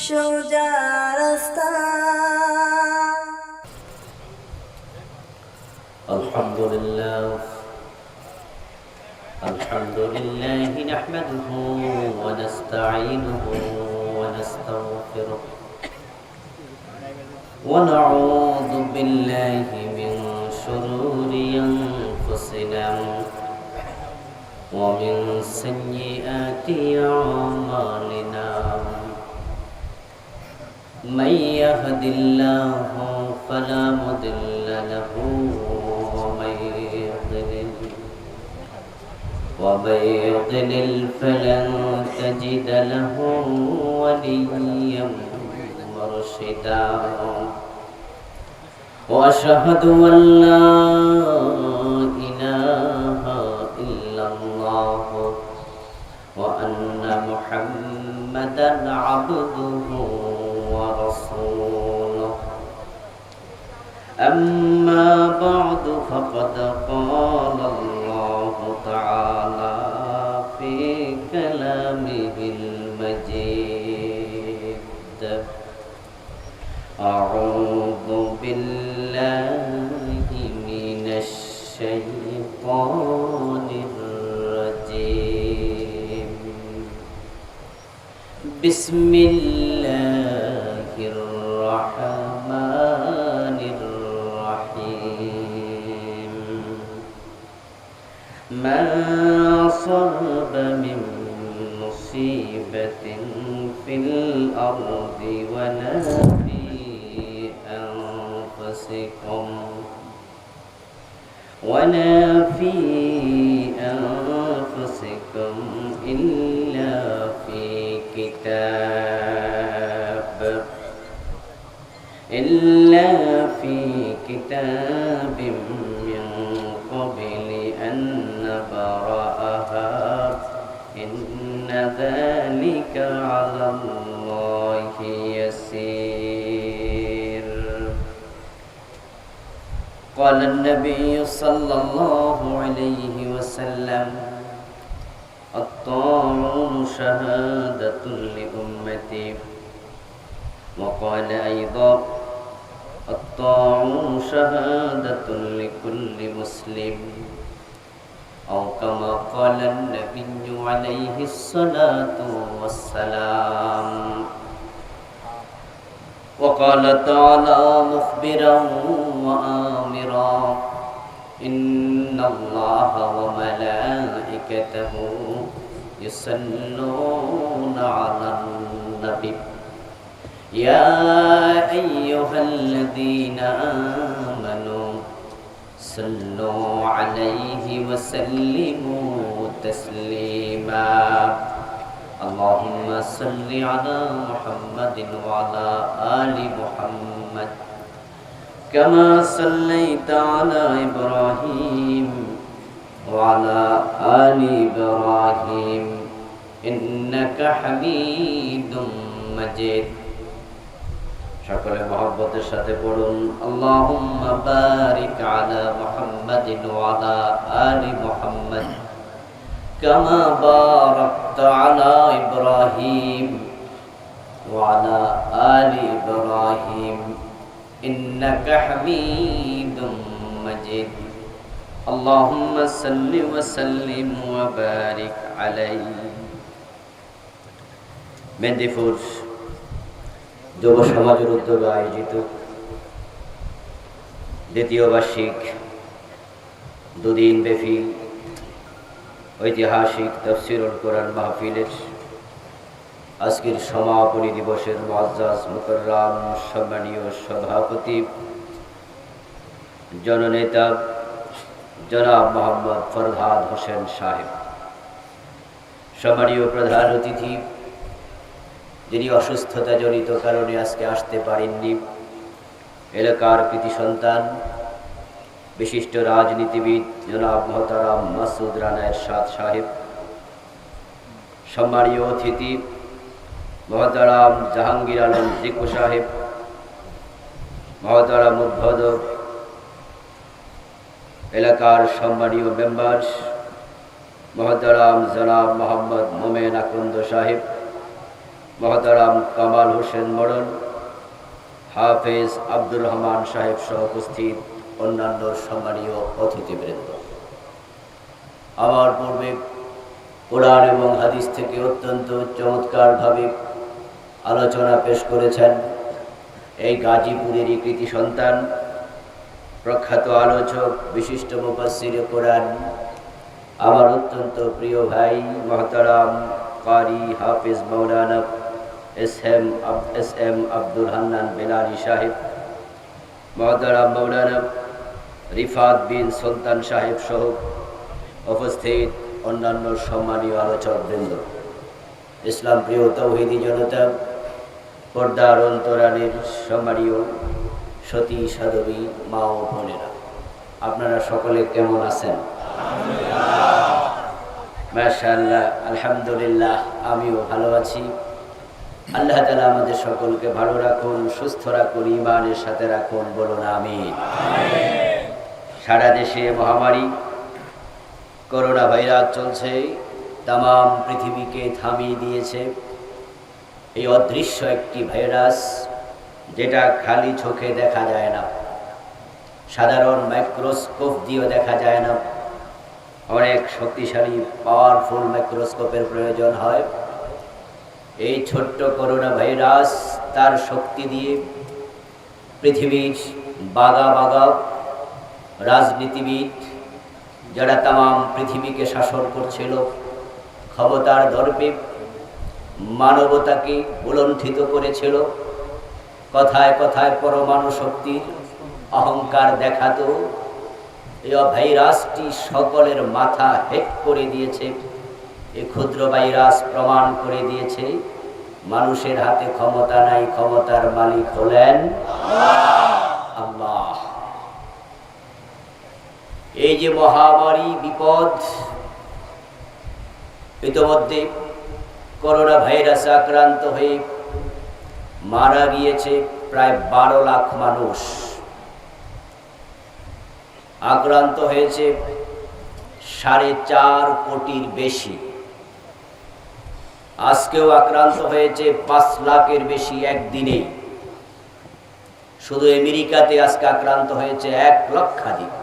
সোজা রাস্তা। الحمد لله نحمده ونستعينه ونستغفره ونعوذ بالله من شرور أنفسنا ومن سيئات أعمالنا من يهد الله فلا مضل له ومن يضلل فلن تجد له وليا مرشدا وأشهد أن لا إله إلا الله وأن محمدا عبده ورسوله أما بعد فقد قال الله تعالى في كلامه المجيد أعوذ بالله من الشيطان الرجيم بسم الله الرحمن الرحيم ما أصاب من مصيبة في الأرض ولا في أنفسكم إلا في كتاب من قبل أن نبرأها إن ذلك على الله يسير. قال النبي صلى الله عليه وسلم الطاعون شهادة لأمتي. وقال أيضا الطاعون شهادة لكل مسلم، أو كما قال النبي عليه الصلاة والسلام. وقال تعالى مخبرا وآمرا إن الله وملائكته يصلون على النبي يا أيها الذين آمنوا صلوا عليه وسلموا تسليما. اللهم صل على محمد وعلى آل محمد كما صليت على إبراهيم وعلى آل إبراهيم إنك حميد مجيد. সকলে মহব্বতের সাথে পড়ুন আল্লাহুম্মা বারিক আলা মুহাম্মাদিন ওয়া আলা আলি মুহাম্মাদ কামা বারাকতা আলা ইব্রাহিম ওয়া আলা আলি ইব্রাহিম ইন্নাকা হামিদুম মাজিদ। আল্লাহুম্মা সাল্লি ওয়া সাল্লিম ওয়া বারিক আলাইহি। মেদিনীপুর যুব সমাজের উদ্যোগে আয়োজিত দ্বিতীয় বার্ষিক দুদিন ব্যাপী ঐতিহাসিক তাফসীরুল কোরআন মাহফিলের আজকের সমাপনী দিবসের মুআজ্জাজ মুকাররম সম্মানীয় সভাপতি জননেতা জনাব মোহাম্মদ ফরহাদ হোসেন সাহেব, সম্মানীয় প্রধান অতিথি যিনি অসুস্থতা জনিত কারণে আজকে আসতে পারেননি, এলাকার কৃতি সন্তান বিশিষ্ট রাজনীতিবিদ জনাব মোহতারাম মাসুদ রানা এরশাদ সাহেব, সম্মানীয় অতিথি মোহতারাম জাহাঙ্গীর আলম জিকু সাহেব, মোহতারাম উদ্বোধক এলাকার সম্মানীয় মেম্বার মোহতারাম জনাব মোহাম্মদ মোমেন আকন্দ সাহেব, মহতারাম কামাল হোসেন মোড়ল, হাফেজ আব্দুর রহমান সাহেব সহ উপস্থিত অন্যান্য সম্মানীয় অতিথিবৃন্দ, আমার পূর্বে কোরআন এবং হাদিস থেকে অত্যন্ত চমৎকারভাবে আলোচনা পেশ করেছেন এই গাজীপুরেরই কৃতি সন্তান, প্রখ্যাত আলোচক, বিশিষ্ট মুফাসসিরে কোরআন, আমার অত্যন্ত প্রিয় ভাই মহতারাম কারি হাফিজ মাওলানা এস এম আব্দুল হান্নান বেলালী সাহেব, মহতারাম মাওলানা রিফাত বিন সুলতান সাহেব সহ উপস্থিত অন্যান্য সম্মানীয় আলোচকবৃন্দ, ইসলাম প্রিয় তৌহিদি জনতা, পর্দার অন্তরালের সম্মানীয় সতী সাধবী মা ও বোনেরা, আপনারা সকলে কেমন আছেন? মাশাআল্লাহ, আলহামদুলিল্লাহ, আমিও ভালো আছি। আল্লাহ তাআলা আমাদের সকলকে ভালো রাখুন, সুস্থ রাখুন, ঈমানের সাথে রাখুন, বলুন আমিন। সারা দেশে মহামারী করোনা ভাইরাস চলছে, তাম পৃথিবীকে থামিয়ে দিয়েছে। এই অদৃশ্য একটি ভাইরাস, যেটা খালি চোখে দেখা যায় না, সাধারণ মাইক্রোস্কোপ দিয়েও দেখা যায় না, অনেক শক্তিশালী পাওয়ারফুল মাইক্রোস্কোপের প্রয়োজন হয়। এই ছোট্ট করোনা ভাইরাস তার শক্তি দিয়ে পৃথিবীর বাগা বাগা রাজনীতিবিদ, যারা তাম পৃথিবীকে শাসন করছিল, ক্ষমতার দর্পে মানবতাকে বুলণ্ঠিত করেছিল, কথায় কথায় পরমাণু শক্তির অহংকার দেখাতো, এই ভাইরাসটি সকলের মাথা হেট করে দিয়েছে। এই ক্ষুদ্র ভাইরাস প্রমাণ করে দিয়েছে মানুষের হাতে ক্ষমতা নাই, ক্ষমতার মালিক হলেন আল্লাহ। এই যে মহামারী বিপদ, ইতোমধ্যে করোনা ভাইরাসে আক্রান্ত হয়ে মারা গিয়েছে প্রায় 12 লাখ মানুষ, আক্রান্ত হয়েছে 4.5 কোটির বেশি, আজকেও আক্রান্ত হয়েছে 5 লাখের বেশি একদিনে। শুধু আমেরিকাতে আজকে আক্রান্ত হয়েছে 1 লক্ষাধিক।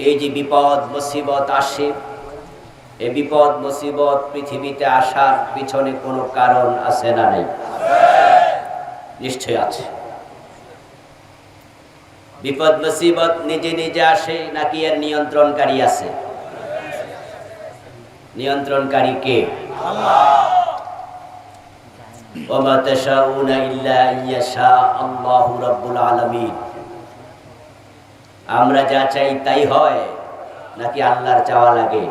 এই যে বিপদ মুসিবত আসে, এই বিপদ মুসিবত পৃথিবীতে আসার পিছনে কোনো কারণ আছে না নেই? নিশ্চয় আছে। বিপদ মুসিবত নিজে নিজে আসে নাকি এর নিয়ন্ত্রণকারী আছে? নিয়ন্ত্রণকারী কে? ওয়া মা তাশাউনা ইল্লা আইয়াশা আল্লাহু রাব্বুল আলামিন। আমরা যা চাই তাই হয় নাকি আল্লাহর চাওয়া লাগে?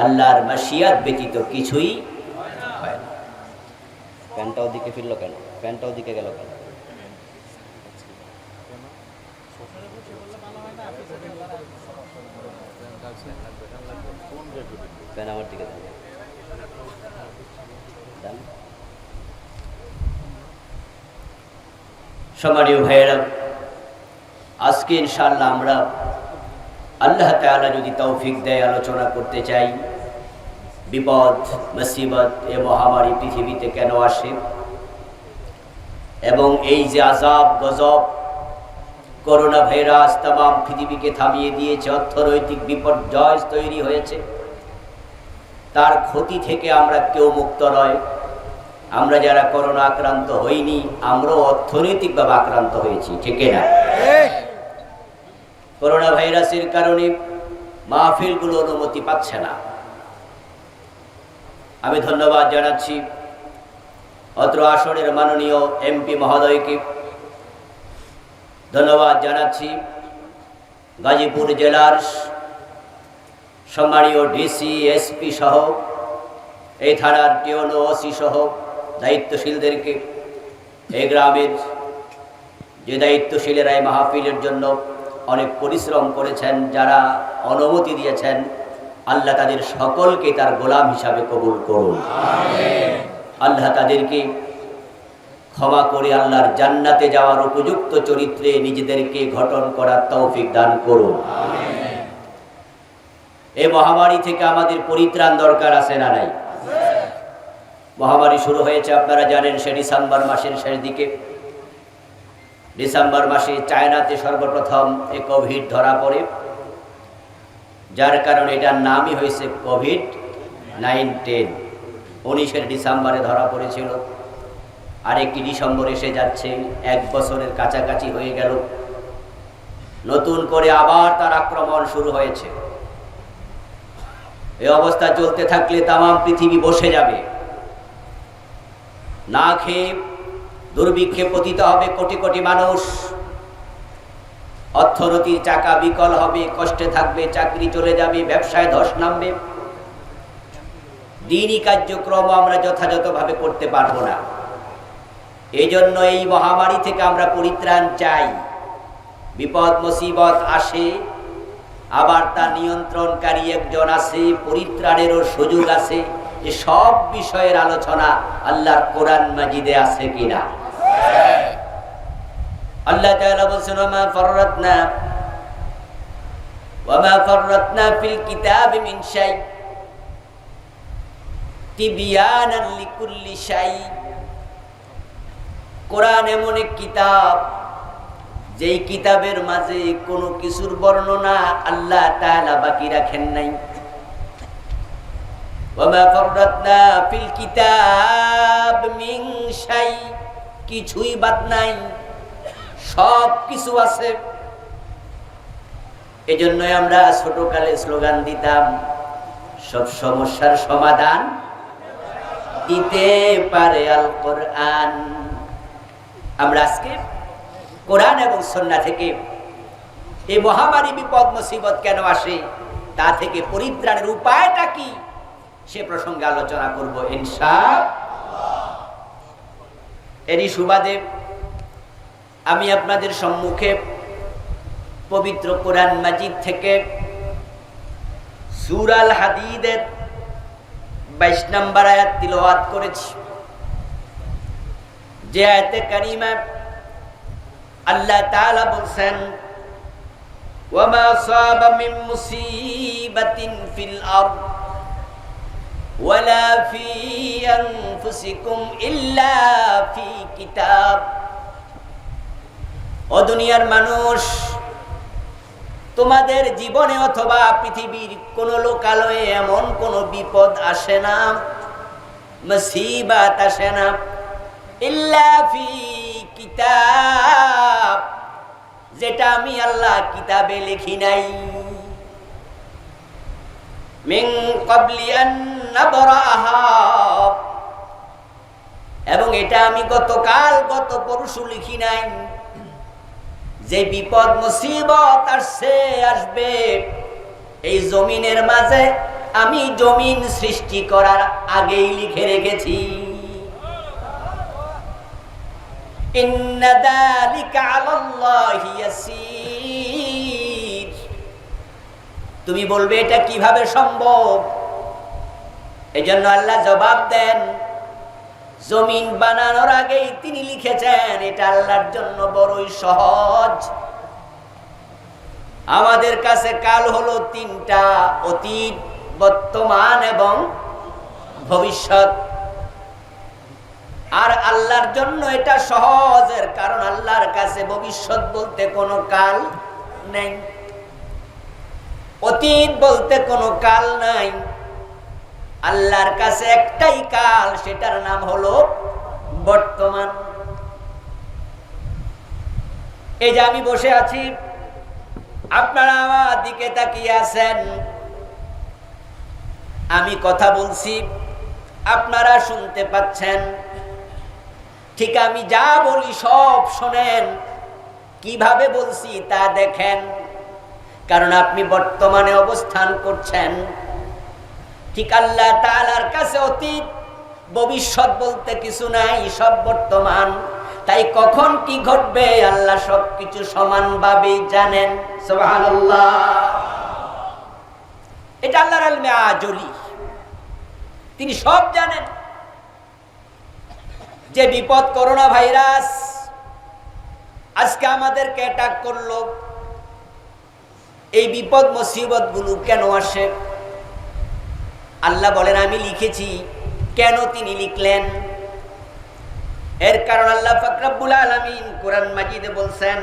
আল্লাহর মাশিয়াত ব্যতীত কিছুই হয় না। প্যানটাও দিকে ফিরলো কেন? প্যানটাও দিকে গেল কেন? প্যান আমার দিকে দেন। সম্মানীয় ভাইয়েরা, আজকে ইনশাআল্লাহ আমরা আল্লাহ তাআলা যদি তৌফিক দেয় আলোচনা করতে চাই বিপদ মুসিবত, এ মহামারী পৃথিবীতে কেন আসে, এবং এই যে আযাব গজব করোনা ভাইরাস তাম পৃথিবীকে থামিয়ে দিয়েছে, অর্থনৈতিক বিপর্যয় তৈরি হয়েছে, তার ক্ষতি থেকে আমরা কেউ মুক্ত নয়। আমরা যারা করোনা আক্রান্ত হইনি, আমরাও অর্থনৈতিকভাবে আক্রান্ত হয়েছি, ঠিক না? করোনা ভাইরাসের কারণে মাহফিলগুলো অনুমতি পাচ্ছে না। আমি ধন্যবাদ জানাচ্ছি অত্র আসনের মাননীয় এমপি মহোদয়কে, ধন্যবাদ জানাচ্ছি গাজীপুর জেলার সম্মানীয় ডিসি, এসপি সহ এই থানার টিওনো, ওসি সহ দায়িত্বশীলদেরকে, এই গ্রামের যে দায়িত্বশীলেরা এই মাহফিলের জন্য অনেক পরিশ্রম করেছেন, যারা অনুমতি দিয়েছেন, আল্লাহ তাদের সকলকে তার গোলাম হিসাবে কবুল করুন। আল্লাহ তাদেরকে ক্ষমা করে আল্লাহর জান্নাতে যাওয়ার উপযুক্ত চরিত্রে নিজেদেরকে গঠন করার তৌফিক দান করুন। এই মহামারী থেকে আমাদের পরিত্রাণ দরকার আছে না নাই? মহামারী শুরু হয়েছে আপনারা জানেন, সে ডিসেম্বর মাসের শেষ দিকে। ডিসেম্বর মাসে চায়নাতে সর্বপ্রথম এই কোভিড ধরা পড়ে, যার কারণে এটার নামই হয়েছে কোভিড-19। 19 ডিসেম্বরে ধরা পড়েছিল, আরেকটি ডিসেম্বর এসে যাচ্ছে, 1 বছরের কাছাকাছি হয়ে গেল। নতুন করে আবার তার আক্রমণ শুরু হয়েছে। এই অবস্থা চলতে থাকলে তাম পৃথিবী বসে যাবে, না খেয়ে দুর্ভিক্ষে পতিত হবে কোটি কোটি মানুষ। অর্থনীতির চাকা বিকল হবে, কষ্টে থাকবে, চাকরি চলে যাবে, ব্যবসায় ধস নামবে। দিনই কার্যক্রম আমরা যথাযথভাবে করতে পারবো না। এই জন্য এই মহামারী থেকে আমরা পরিত্রাণ চাই। বিপদ মুসিবত আসে, আবার তা নিয়ন্ত্রণকারী একজন আছে, পরিত্রাণেরও সুযোগ আছে। যে সব বিষয়ের আলোচনা আল্লাহর কোরআন মাজিদে আছে কিনা? আল্লাহ তাআলা বলেছেন, ওয়ামা ফাররাতনা ফিল কিতাবি মিন শাই তিবয়ানান লিকুল্লি শাই। কোরআন এমন এক কিতাব, যেই কিতাবের মাঝে কোনো কিছুর বর্ণনা আল্লাহ তাআলা বাকি রাখেন নাই। ওয়ামা ফাররাতনা ফিল কিতাব মিন শাই, কিছুই বাদ নাই, সব কিছু আছে। এজন্য আমরা ছোটকালে স্লোগান দিতাম, সব সমস্যার সমাধান দিতে পারে আল কোরআন। আমরা আজকে কোরআন এবং সুন্নাহ থেকে এই মহামারী বিপদ মুসিবত কেন আসে, তা থেকে পরিত্রাণের উপায়টা কি, সে প্রসঙ্গে আলোচনা করব ইনশাআল্লাহ। এরই সুবাদে আমি আপনাদের সম্মুখে পবিত্র কোরআন মাজিদ থেকে সূরা আল হাদীদের 22 নম্বর আয়াত তিলাওয়াত করেছি। যে আয়াতে কারিমা আল্লাহ তাআলা বলেন, ওয়ামা সাবা মিন মুসিবাতিন ফিল আরদ ওয়ালা ফি আনফুসিকুম ইল্লা ফি কিতাব। ও দুনিয়ার মানুষ, তোমাদের জীবনে অথবা পৃথিবীর কোন লোকালয়ে এমন কোন বিপদ আসে না, মুসিবত আসে না, ইল্লা ফি কিতাব, যেটা আমি আল্লাহ কিতাবে লিখি নাই। মিন ক্বাবলি আন নাবরাহা, এবং এটা আমি গতকাল গত পরশু লিখি নাই। যে বিপদ মুসিবত আসবে এই জমিনের মাঝে, আমি জমিন সৃষ্টি করার আগেই লিখে রেখেছি। ইন্না যালিকা আলাল্লাহি ইয়াসীর। তুমি বলবে এটা কিভাবে সম্ভব? এজন্য আল্লাহ জবাব দেন, জমিন বানানোর আগেই তিনি লিখেছেন। এটা আল্লাহর জন্য বড়ই সহজ। আমাদের কাছে কাল হলো 3টা, অতীত, বর্তমান এবং ভবিষ্যৎ। আর আল্লাহর জন্য এটা সহজের কারণ আল্লাহর কাছে ভবিষ্যৎ বলতে কোনো কাল নেই, অতীত বলতে কোনো কাল নাই। আল্লাহর কাছে একটাই কাল, সেটার নাম হলো বর্তমান। এই যে আমি বসে আছি, আপনারা আমার দিকে তাকিয়ে আছেন, আমি কথা বলছি, আপনারা শুনতে পাচ্ছেন। ঠিক আমি যা বলি সব শোনেন, কিভাবে বলছি তা দেখেন, কারণ আপনি বর্তমানে অবস্থান করছেন। ঠিক আল্লাহ তাআলার কাছে অতীত ভবিষ্যৎ বলতে কিছু নাই, সব বর্তমান। তাই কখন কি ঘটবে আল্লাহ সবকিছু সমানভাবে জানেন। সুবহানাল্লাহ। এটা আল্লাহর ইলমে আজলি, তিনি সব জানেন। যে বিপদ করোনা ভাইরাস আজকে আমাদেরকে অ্যাটাক করলো, এই বিপদ মুসিবত গুলো কেন আসে? আল্লাহ বলেন আমি লিখেছি। কেন তিনি লিখলেন? এর কারণ আল্লাহ পাক রব্বুল আলামিন কোরআন মাজিদে বলছেন,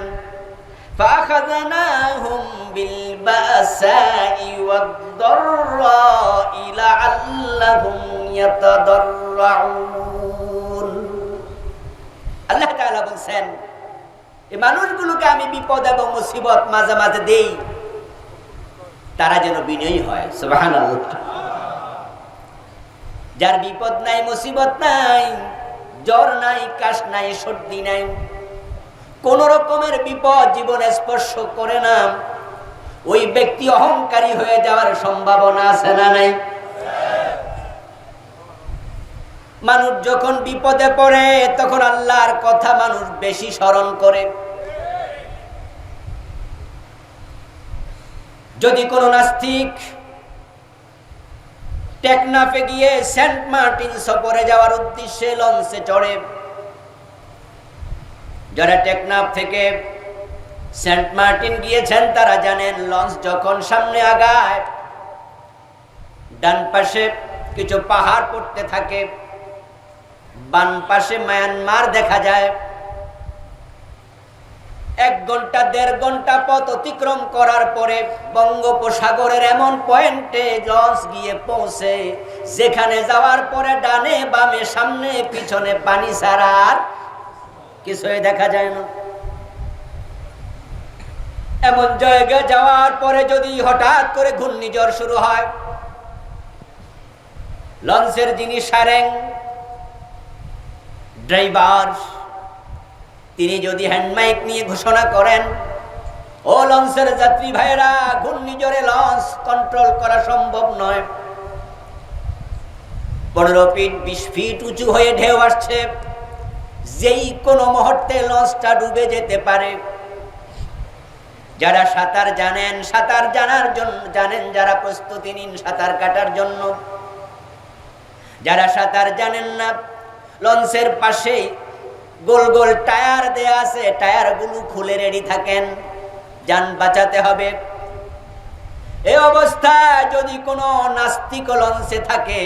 فَأَخَذْنَاهُمْ بِالْبَأْسَاءِ وَالضَّرَّاءِ لَعَلَّهُمْ يَتَضَرَّعُونَ। আল্লাহ তাআলা বলছেন, এই মানুষগুলোকে আমি বিপদ এবং মুসিবত মাঝে মাঝে দেই, তারা যেন বিনয়ী হয়। সুবহানাল্লাহ। যার বিপদ নাই, মুসিবত নাই, জ্বর নাই, কাশ নাই, সর্দি নাই, কোন রকমের বিপদ জীবনে স্পর্শ করে না, ওই ব্যক্তি অহংকারী হয়ে যাওয়ার সম্ভাবনা আছে না নাই? মানুষ যখন বিপদে পড়ে তখন আল্লাহর কথা মানুষ বেশি স্মরণ করে। যদি কোন নাস্তিক টেকনাফে গিয়ে সেন্ট মার্টিন সফরে যাওয়ার উদ্দেশ্যে লঞ্চে চড়ে, যারা টেকনাফ থেকে সেন্ট মার্টিন গিয়েছেন তারা জানেন, লঞ্চ যখন সামনে আগায় ডান পাশে কিছু পাহাড় পড়তে থাকে, বাম পাশে মায়ানমার দেখা যায়। 1 ঘন্টা 1.5 ঘন্টা পথ অতিক্রম করার পরে বঙ্গোপসাগরের এমন পয়েন্টে লঞ্চ গিয়ে পৌঁছে, যেখানে যাওয়ার পরে ডানে বামে সামনে পিছনে পানি ছাড়া আর কিছুই দেখা যায় না। এমন জায়গায় যাওয়ার পরে যদি হঠাৎ করে ঘূর্ণিঝড় শুরু হয়, লঞ্চের যিনি সারেং ড্রাইভার, তিনি যদি হ্যান্ডমাইক নিয়ে ঘোষণা করেন, ও লঞ্চের যাত্রী ভাইরা, ঘূর্ণিঝড়ে লঞ্চ কন্ট্রোল করা সম্ভব নয়, 15 ফিট 20 ফিট উঁচু হয়ে ঢেউ আসছে, যেই কোনো মুহূর্তে লঞ্চটা ডুবে যেতে পারে। যারা সাঁতার জানেন, সাঁতার জানার জন্য জানেন, যারা প্রস্তুতি নিন সাঁতার কাটার জন্য। যারা সাঁতার জানেন না, লঞ্চের পাশেই গোল গোল টায়ার দেয়া আছে, টায়ারগুলো খুলে রেডি থাকেন, যান বাঁচাতে হবে। এই অবস্থায় যদি কোনো নাস্তিক লঞ্চে থাকে,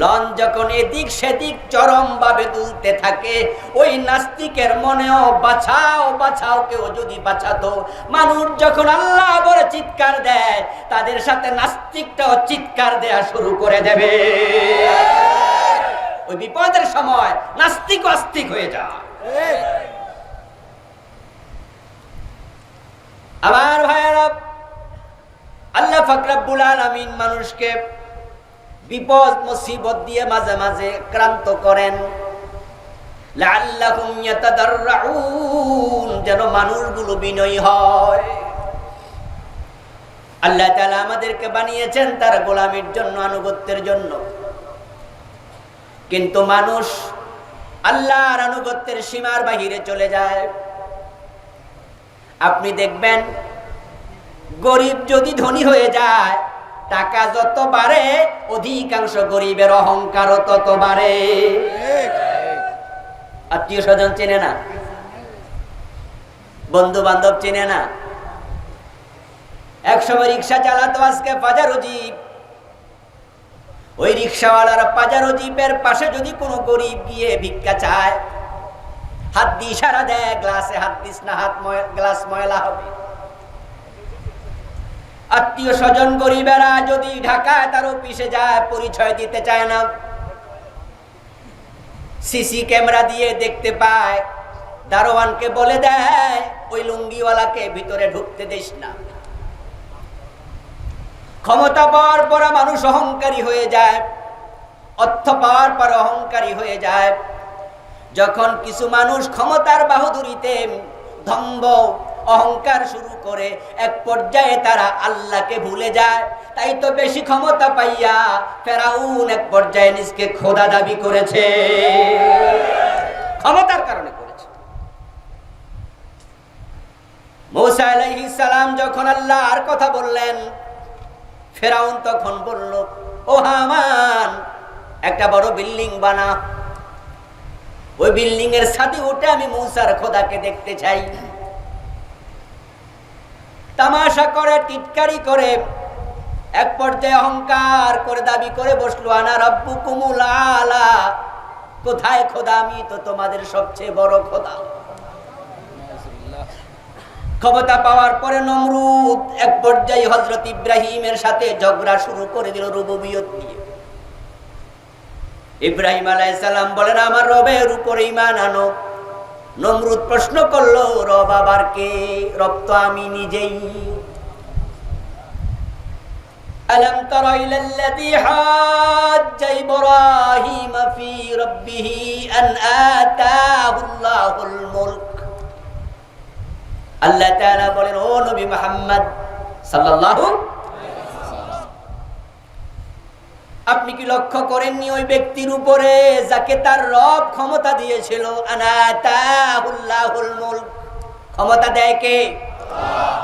লঞ্চ যখন এদিক সেদিক চরম ভাবে দুলতে থাকে, ওই নাস্তিকের মনেও বাঁচাও বাঁচাও কেউ যদি বাঁচাতো, মানুষ যখন আল্লাহ বলে চিৎকার দেয়, তাদের সাথে নাস্তিকটাও চিৎকার দেয়া শুরু করে দেবে। ওই বিপদের সময় নাস্তিক আস্তিক হয়ে যায়। আমার ভাইয়েরা, আল্লাহ পাক রব্বুল আলামিন মানুষকে বিপদ মুসিবত দিয়ে মাঝে মাঝে ক্রান্ত করেন, লাআল্লাহুম ইয়াতাদাররাউন, যেন মানুষগুলো বিনয়ী হয়। আল্লাহ তাআলা আমাদেরকে বানিয়েছেন তার গোলামির জন্য, আনুগত্যের জন্য, কিন্তু মানুষ আল্লাহর আনুগত্যের সীমার বাহিরে চলে যায়। আপনি দেখবেন, গরিব যদি ধনী হয়ে যায়, টাকা যত বাড়ে অধিকাংশ গরিবের অহংকারও তত বাড়ে। আত্মীয় স্বজন চেনে না, বন্ধু বান্ধব চেনে না। একসময় রিক্সা চালাতো, আজকে পাজারো জিপ। ওই রিক্সাওয়ালার পাজারো জিপের পাশে যদি কোনো গরিব গিয়ে ভিক্ষা চায়, হাত দিয়ে ইশারা দেয়, গ্লাসে হাত দিস না, গ্লাস ময়লা হবে। আত্মীয় স্বজন গরিবেরা যদি ঢাকায় তার অফিসে যায়, পরিচয় দিতে চায় না, সিসি ক্যামেরা দিয়ে দেখতে পায়, দারোয়ানকে বলে দেয় ওই লুঙ্গিওয়ালাকে ভিতরে ঢুকতে দিস না। ক্ষমতা পাওয়ার পর মানুষ অহংকারী হয়ে যায়, অর্থ পাওয়ার পর অহংকারী হয়ে যায়। যখন কিছু মানুষ ক্ষমতার বাহুদুরিতে দম্ভ অহংকার শুরু করে, এক পর্যায়ে তারা আল্লাহকে ভুলে যায়। তাই তো বেশি ক্ষমতা পাইয়া ফেরাউন এক পর্যায়ে নিজকে খোদা দাবি করেছে, ক্ষমতার কারণে করেছে। মূসা আলাইহিস সালাম যখন আল্লাহর কথা বললেন, ফেরাউন তখন বলল, ও হামান, একটা বড় বিল্ডিং বানা, ওই বিল্ডিং এর ছাদে উঠে আমি মূসার খোদাকে দেখতে চাই। তামাশা করে, টিটকারি করে এক পর্যায়ে অহংকার করে দাবি করে বসলো, আনা রাব্বুকুমুল আলা, কোথায় খোদা, আমি তো তোমাদের সবচেয়ে বড় খোদা। ক্ষমতা পাওয়ার পরে নমরুদ এক পর্যায়ে হযরত ইব্রাহিমের সাথে ঝগড়া শুরু করে দিল রুবুবিয়ত নিয়ে। ইব্রাহিম আলাইহিস সালাম বলেন, আমার রবের উপরে ঈমান আনো। নমরুদ প্রশ্ন করলো, রব আবার কে? রব তো আমি নিজেই। আলম তারা ইলাল্লাযী হাজ্জা ইব্রাহিম ফি রাব্বিহি আন আতাহুল্লাহুল মুলক। আল্লাহ তাআলা বলেন, ও নবী মুহাম্মদ সাল্লাল্লাহু আলাইহি ওয়াসাল্লাম, আপনি কি লক্ষ্য করেননি ওই ব্যক্তির উপরে যাকে তার রব ক্ষমতা দিয়েছিল? আনাতাহুল্লাহুল মুলক, ক্ষমতা দেয় কে? আল্লাহ।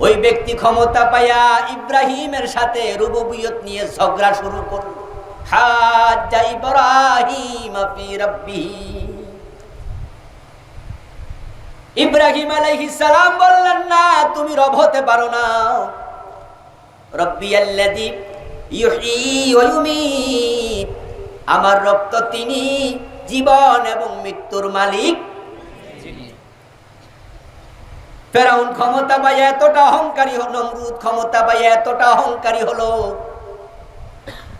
ওই ব্যক্তি ক্ষমতা পায়া ইব্রাহিমের সাথে রুবুবিয়ত নিয়ে ঝগড়া শুরু করল। হাজ্জা ইব্রাহিম ফি রাব্বিহি। ইব্রাহিম আলাইহিস সালাম বললেন, না, তুমি রব হতে পারো না। রব্বিয়াল্লাযী ইউহয়ী ওয়া ইউমীত, আমার রব তো তিনি জীবন এবং মৃত্যুর মালিক। ফেরাউন ক্ষমতা পাইয়া এতটা অহংকারী হলো, নমরুদ ক্ষমতা পাইয়া এতটা অহংকারী হলো,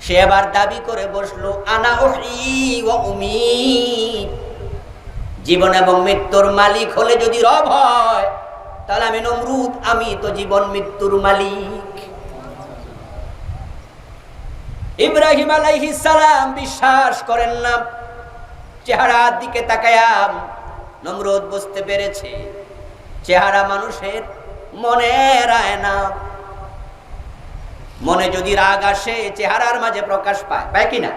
সে আবার দাবি করে বসলো, আনা উহয়ী ওয়া উমীত, জীবন এবং মৃত্যুর মালিক হলে যদি রব হয়, তাহলে আমি নমরুদ, আমি তো জীবন মৃত্যুর মালিক। ইব্রাহিম আলাইহিস সালাম বিশ্বাস করেন না। চেহারার দিকে তাকায়া নমরুদ বুঝতে পেরেছে, চেহারা মানুষের মনের আয়না। মনে যদি রাগ আসে চেহারার মাঝে প্রকাশ পায়, পায় কিনা?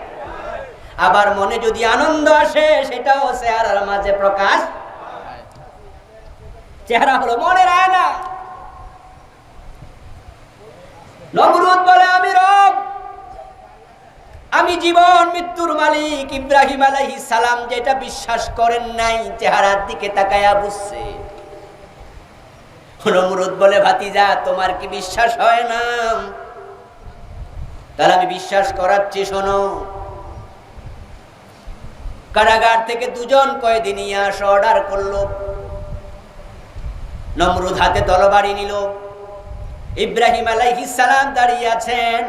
আবার মনে যদি আনন্দ আসে সেটাও চেহারার মাঝে প্রকাশ। চেহারা হলো মনের আয়না। নমরুদ বলে, আমি রব, আমি জীবন মৃত্যুর মালিক। ইব্রাহিম আলাইহিস সালাম যেটা বিশ্বাস করেন নাই, চেহারার দিকে তাকায়া বুঝছে। নমরুদ বলে, ভাতিজা, তোমার কি বিশ্বাস হয় না? তাহলে আমি বিশ্বাস করাচ্ছি, শোনো। কারাগার থেকে দুজন কয়েদি নিয়ে আসা অর্ডার করলো। নমরুদ হাতে তরবারি নিল। ইব্রাহিম আলাইহিস সালাম দাঁড়িয়ে আছেন।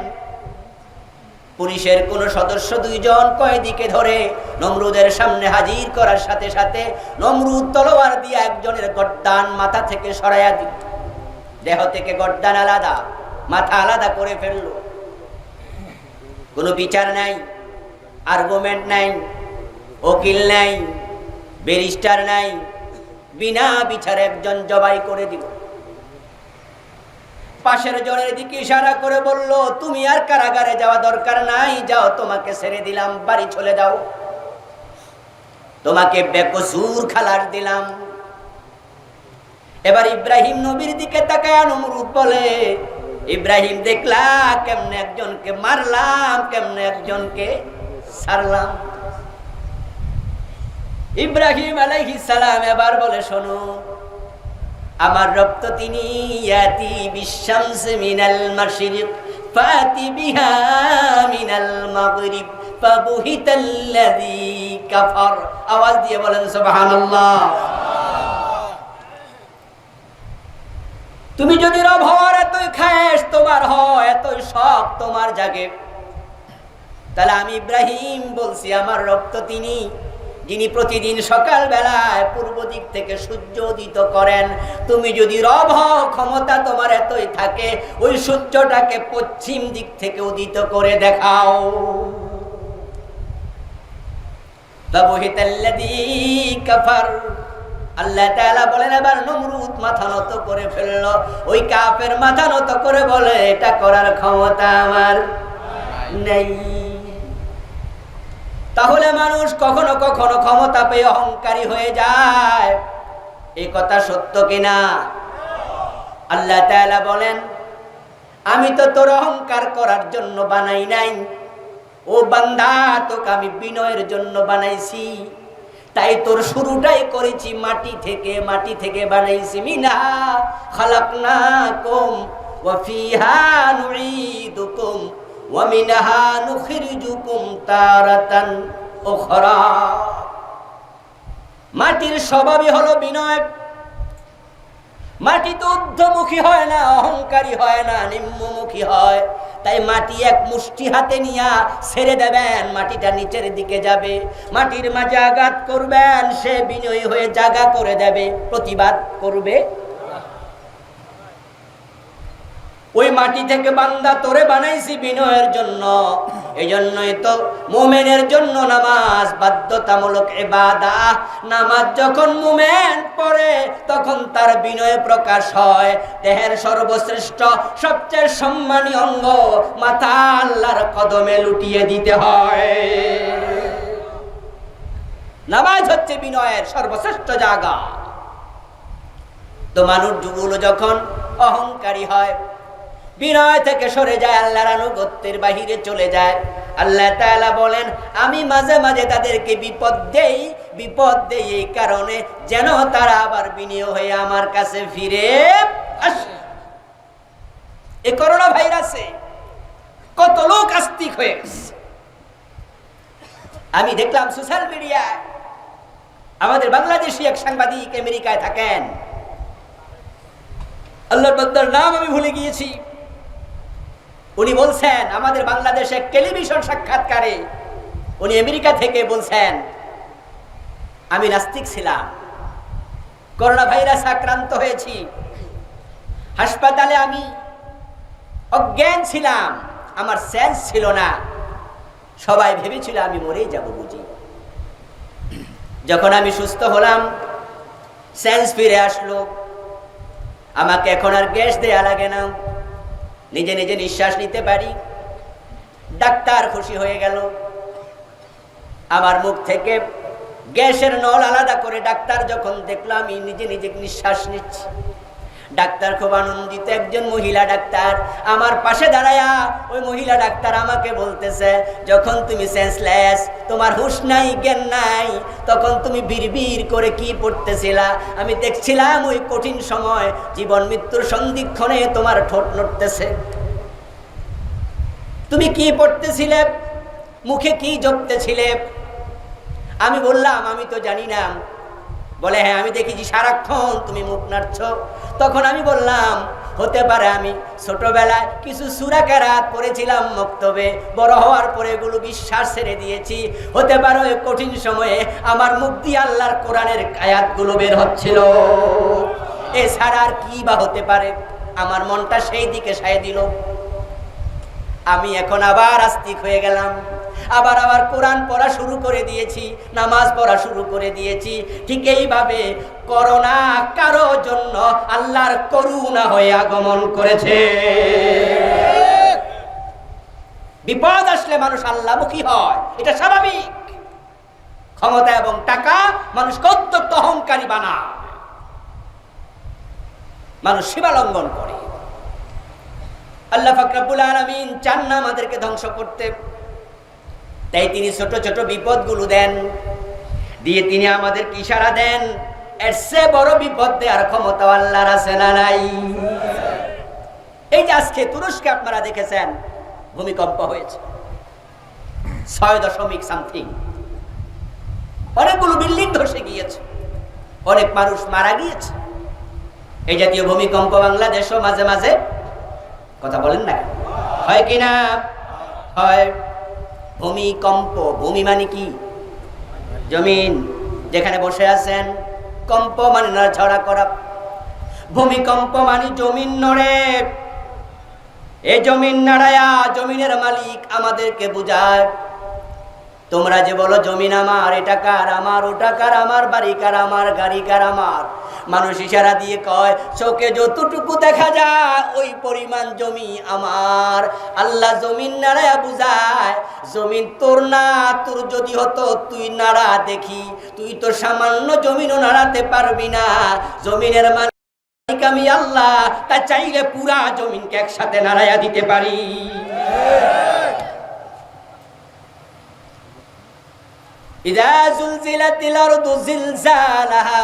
পুলিশের কোন সদস্য দুইজন কয়েদিকে ধরে নমরুদের সামনে হাজির করার সাথে সাথে নমরুদ তলোয়ার দিয়ে একজনের গর্দান মাথা থেকে সরাইয়া দিল। দেহ থেকে গর্দান আলাদা, মাথা আলাদা করে ফেললো। কোনো বিচার নাই, আর্গুমেন্ট নাই, উকিল নাই, ব্যারিস্টার নাই, বিনা বিচারে একজন জবাই করে দিল। পাশের জনের দিকে ইশারা করে বলল, তুমি আর কারাগারে যাওয়া দরকার নাই, যাও, তোমাকে ছেড়ে দিলাম, বাড়ি চলে যাও, তোমাকে বেকসুর খালাস দিলাম। এবার ইব্রাহিম নবীর দিকে তাকায় নমরুদ বলে, ইব্রাহিম, দেখলা কেমনে একজনকে মারলাম, কেমনে একজনকে ছাড়লাম। ইব্রাহিম আলাইহিস সালাম এবার বলে, শোনো, আমার রব তো তিনি ইয়াতি বিশামস মিনাল মাশরিক ফাতি বিহা মিনাল মাগরিব ফাবুহিতাল্লাযী কাফার। আওয়াজ দিয়ে বলেন সুবহানাল্লাহ। তুমি যদি রব হওয়ার এতই খায়েশ তোমার হয়, এতই শখ তোমার জাগে, তাহলে আমি ইব্রাহিম বলছি, আমার রব তো তিনি যিনি প্রতিদিন সকাল বেলায় পূর্ব দিক থেকে সূর্য উদিত করেন। তুমি যদি রব হও, ক্ষমতা তোমার এতই থাকে, ওই সূর্যটাকে পশ্চিম দিক থেকে উদিত করে দেখাও। ফাবুহিতাল্লাযী কাফার। আল্লাহ তাআলা বলেন, এবার নমরুদ মাথা নত করে ফেলল। ওই কাফের মাথা নত করে বলে, এটা করার ক্ষমতা আমার নেই। তাহলে মানুষ কখনো কখনো ক্ষমতা পেয়ে অহংকারী হয়ে যায়, এই কথা সত্য কিনা? আল্লাহ তাআলা বলেন, আমি তো তোর অহংকার করার জন্য বানাই নাই, ও বান্দা, তোকে আমি বিনয়ের জন্য বানাইছি। তাই তোর শুরুটাই করেছি মাটি থেকে, মাটি থেকে বানাইছি। মিনহা খালাকনাকুম ওয়া ফিহা নুঈদুকুম ওয়া মিনহা নুখরিজুকুম তারাতান উখরা। মাটির স্বভাবই হলো বিনয়। মাটি তো ঊর্ধ্বমুখী হয় না, অহংকারী হয় না, নিম্নমুখী হয়। তাই মাটি এক মুষ্টি হাতে নিয়া ছেড়ে দেবেন, মাটিটা নিচের দিকে যাবে। মাটির মাঝে আঘাত করবেন, সে বিনয়ী হয়ে জায়গা করে দেবে, প্রতিবাদ করবে। ওই মাটি থেকে বান্দা তোরে বানাইছি বিনয়ের জন্য। এই জন্যই তো মুমিনের জন্য নামাজ বাধ্যতামূলক ইবাদত। নামাজ যখন মুমিন পড়ে তখন তার বিনয় প্রকাশ হয়। দেহের সর্বশ্রেষ্ঠ সবচেয়ে সম্মানীয় অঙ্গ মাথা আল্লাহর কদমে লুটিয়ে দিতে হয়। নামাজ হচ্ছে বিনয়ের সর্বশ্রেষ্ঠ জায়গা। তো মানুষগুলো যখন অহংকারী হয়, বিনয় থেকে সরে যায়, আল্লাহর আনুগত্যের বাহিরে চলে যায়, আল্লাহ তাআলা বলেন আমি মাঝে মাঝে তাদেরকে বিপদ দেই এই কারণে যেন তারা আবার বিনয় হয়ে আমার কাছে ফিরে আসে। এই করোনা ভাইরাসে কত লোক আস্তিক হয়ে গেছে। আমি দেখলাম সোশ্যাল মিডিয়ায় আমাদের বাংলাদেশি এক সাংবাদিক আমেরিকায় থাকেন, আল্লাহর বান্দার নাম আমি ভুলে গিয়েছি। উনি বলছেন আমাদের বাংলাদেশে টেলিভিশন সাক্ষাৎকারে উনি আমেরিকা থেকে বলছেন আমি নাস্তিক ছিলাম, করোনা ভাইরাস আক্রান্ত হয়েছি, হাসপাতালে আমি অজ্ঞান ছিলাম, আমার সেন্স ছিল না, সবাই ভেবেছিল আমি মরেই যাব বুঝি। যখন আমি সুস্থ হলাম, সেন্স ফিরে আসলো, আমাকে এখন আর গ্যাস দেয়া লাগে না, নিজে নিজে নিঃশ্বাস নিতে পারি। ডাক্তার খুশি হয়ে গেল। আমার মুখ থেকে গ্যাসের নল আলাদা করে ডাক্তার যখন দেখলাম আমি নিজে নিজে নিঃশ্বাস নিচ্ছি, ডাক্তার খুব আনন্দিত। একজন মহিলা ডাক্তার আমার পাশে দাঁড়ায়া ওই মহিলা ডাক্তার আমাকে বলতেছে যখন তুমি সেন্সলেস, তোমার হুঁশ নাই, জ্ঞান নাই, তখন তুমি বিড়বিড় করে কি পড়তেছিলা? আমি দেখছিলাম ওই কঠিন সময় জীবন মৃত্যুর সন্ধিক্ষণে তোমার ঠোঁট নড়তেছে। তুমি কি পড়তেছিলে? মুখে কি জপতেছিলে? আমি বললাম আমি তো জানি না। বলে হ্যাঁ আমি দেখেছি সারাক্ষণ তুমি মুখ নাড়ছ। তখন আমি বললাম হতে পারে আমি ছোটবেলায় কিছু সূরা কেরাত পড়েছিলাম মক্তবে, বড় হওয়ার পরে এগুলো বিশ্বাস ছেড়ে দিয়েছি। হতে পারে ওই কঠিন সময়ে আমার মুখ দিয়ে আল্লাহর কোরআনের আয়াতগুলো বের হচ্ছিল, এছাড়া আর কি বা হতে পারে। আমার মনটা সেই দিকে সায় দিল। আমি এখন আবার আস্তিক হয়ে গেলাম, আবার কোরআন পড়া শুরু করে দিয়েছি, নামাজ পড়া শুরু করে দিয়েছি। ঠিক এইভাবে করোনা কারো জন্য আল্লাহর করুণা হয়ে আগমন করেছে। বিপদ আসলে মানুষ আল্লাহমুখী হয়, এটা স্বাভাবিক। ক্ষমতা এবং টাকা মানুষকে অত্যন্ত অহংকারী বানায়, মানুষ সীমালঙ্ঘন করে। আল্লাহ পাক রব্বুল আলামিন চান না আমাদেরকে ধ্বংস করতে, তাই তিনি ছোট ছোট বিপদগুলো দেন, দিয়ে তিনি আমাদেরকে ইশারা দেন এর চেয়ে বড় বিপদ দেওয়ার ক্ষমতা আল্লাহর আছে না নাই? এই যে আজকে তুরস্কে আপনারা দেখেছেন ভূমিকম্প হয়েছে 6.something, অনেকগুলো বিল্ডিং ধসে গিয়েছে, অনেক মানুষ মারা গিয়েছে। এই জাতীয় ভূমিকম্প বাংলাদেশও মাঝে মাঝে, কথা বলেন না, হয় কিনা? হয়। ভূমিকম্প, ভূমি মানে কি? জমিন, যেখানে বসে আছেন। কম্প মানে নড়াচড়া করা। ভূমিকম্প মানে জমিন নড়ে। এই জমিন নাড়ায়া জমিনের মালিক আমাদেরকে বুঝায়। তোমরা যে বলো জমিন আমার, এটা কার? আমার। ওটা কার? আমার। বাড়ি কার? আমার। গাড়ি কার? আমার। মানুষ ইশারা দিয়ে কয় চোখে যতটুকু দেখা যায় ওই পরিমাণ জমি আমার। আল্লাহ জমিন নাড়ায়া বুঝায় জমিন তোর না, তোর যদি হতো তুই নাড়া দেখি, তুই তো সামান্য জমিনও নাড়াতে পারবি না। জমিনের মালিক আমি আল্লাহ, তা চাইলে পুরা জমিনকে একসাথে নাড়ায়া দিতে পারি। ইযা যুলজিলাতিল আরদু জিলজালাহা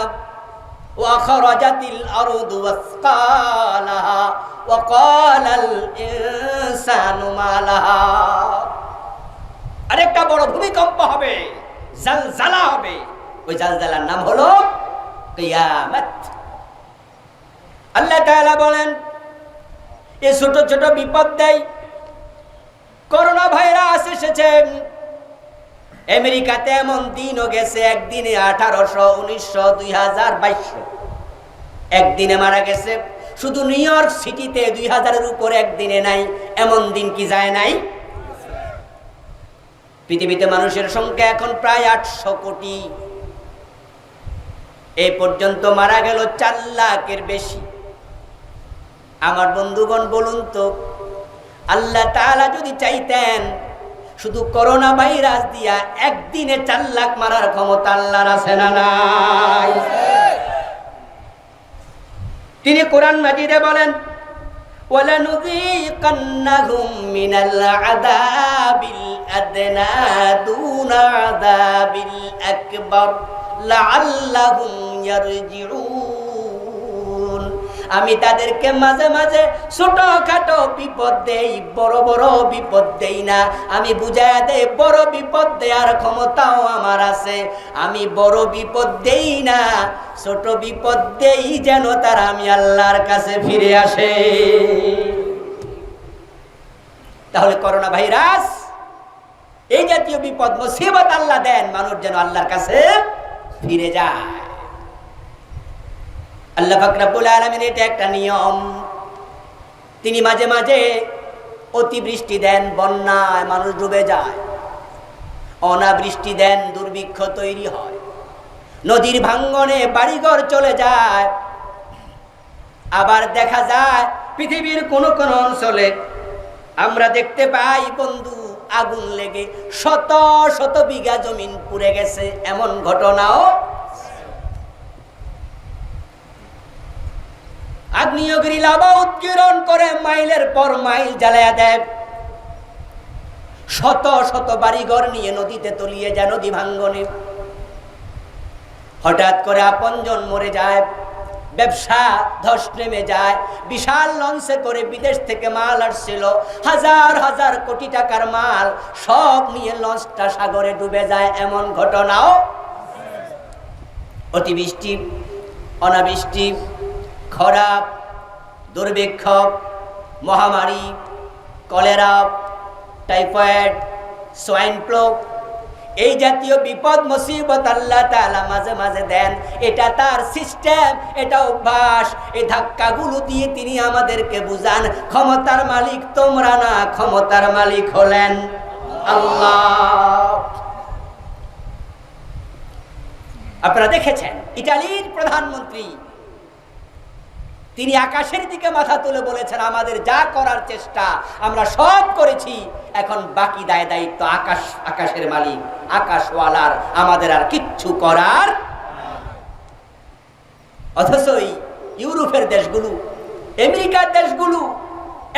ওয়া খারাজাতিল আরদু আসকালাহা ওয়া ক্বালাল ইনসানু মা লাহা। আরেকটা বড় ভূমিকম্প হবে, জালজালা হবে। ওই জালজালার নাম হলো কিয়ামত। আল্লাহ তাআলা বলেন এই ছোট ছোট বিপদ দেয়। করোনা ভাইরাস এসেছে, আমেরিকাতে এমন দিনও গেছে একদিনে 1800, 1900, 2022 একদিনে মারা গেছে। শুধু নিউ ইয়র্ক সিটিতে 2000-এর উপরে একদিনে নাই, এমন দিন কি যায় নাই? পৃথিবীতে মানুষের সংখ্যা এখন প্রায় 800 কোটি। এই পর্যন্ত মারা গেল 4 লাখের বেশি। আমার বন্ধুগণ বলুন তো, আল্লাহ তাআলা যদি চাইতেন শুধু করোনা ভাইরাস দিয়া একদিনে 4 লাখ মারার ক্ষমতা আল্লাহর আছে না নাই? তিনি কোরআন মাজিদে বলেন ওয়ালানুযীকান্নাহুম মিনাল আযাবিল আদনা দুনা আযাবিল আকবার লাআল্লাহুম ইয়ারজিউন। আমি তাদেরকে মাঝে মাঝে ছোটখাটো বিপদ দেই, বড় বড় বিপদ দেই না। আমি বুঝায় দেই বড় বিপদ দেওয়ার ক্ষমতাও আমার আছে। আমি বড় বিপদ দেই না, ছোট বিপদ দেই যেন তারা আমি আল্লাহর কাছে ফিরে আসে। তাহলে করোনা ভাইরাস এই জাতীয় বিপদ মুসিবত আল্লাহ দেন, মানুষ যেন আল্লাহর কাছে ফিরে যায়। আল্লাহ পাক রব্বুল আলামিনের এটা একটা নিয়ম। তিনি মাঝে মাঝে অতিবৃষ্টি দেন, বন্যায় মানুষ ডুবে যায়। অনাবৃষ্টি দেন, দুর্ভিক্ষ তৈরি হয়। নদীর ভাঙ্গনে বাড়িঘর চলে যায়। আবার দেখা যায় পৃথিবীর কোন কোন অঞ্চলে আমরা দেখতে পাই বন্ধু, আগুন লেগে শত শত বিঘা জমিন পুড়ে গেছে, এমন ঘটনাও। আগ্নেয়গিরি লাভা উৎগীরণ করে মাইলের পর মাইল জ্বালায়া দেয়। শত শত বাড়িঘর নিয়ে নদীতে তলিয়ে যায়, নদী ভাঙ্গনে। হঠাৎ করে আপনজন মরে যায়, ব্যবসা ধস নেমে যায়। বিশাল লঞ্চে করে বিদেশ থেকে মাল আসছিল, হাজার হাজার কোটি টাকার মাল, সব নিয়ে লঞ্চটা সাগরে ডুবে যায়, এমন ঘটনাও। অতিবৃষ্টি, অনাবৃষ্টি, খরা, দুর্ভিক্ষ, মহামারী, কলেরা, টাইফয়েড, সোয়াইন ফ্লু, এই জাতীয় বিপদ মুসিবত আল্লাহ তাআলা মাঝে মাঝে দেন। এটা তার সিস্টেম, এটা অভ্যাস। এই ধাক্কাগুলো দিয়ে তিনি আমাদেরকে বুঝান ক্ষমতার মালিক তোমরা না, ক্ষমতার মালিক হলেন আল্লাহ। আপনারা দেখেছেন ইতালির প্রধানমন্ত্রী, তিনি আকাশের দিকে মাথা তুলে বলেছেন আমাদের যা করার চেষ্টা আমরা সব করেছি, এখন বাকি দায় দায়িত্ব আকাশের মালিক, আকাশওয়ালার, আমাদের আর কিচ্ছু করার। অথচ ইউরোপের দেশগুলো, আমেরিকার দেশগুলো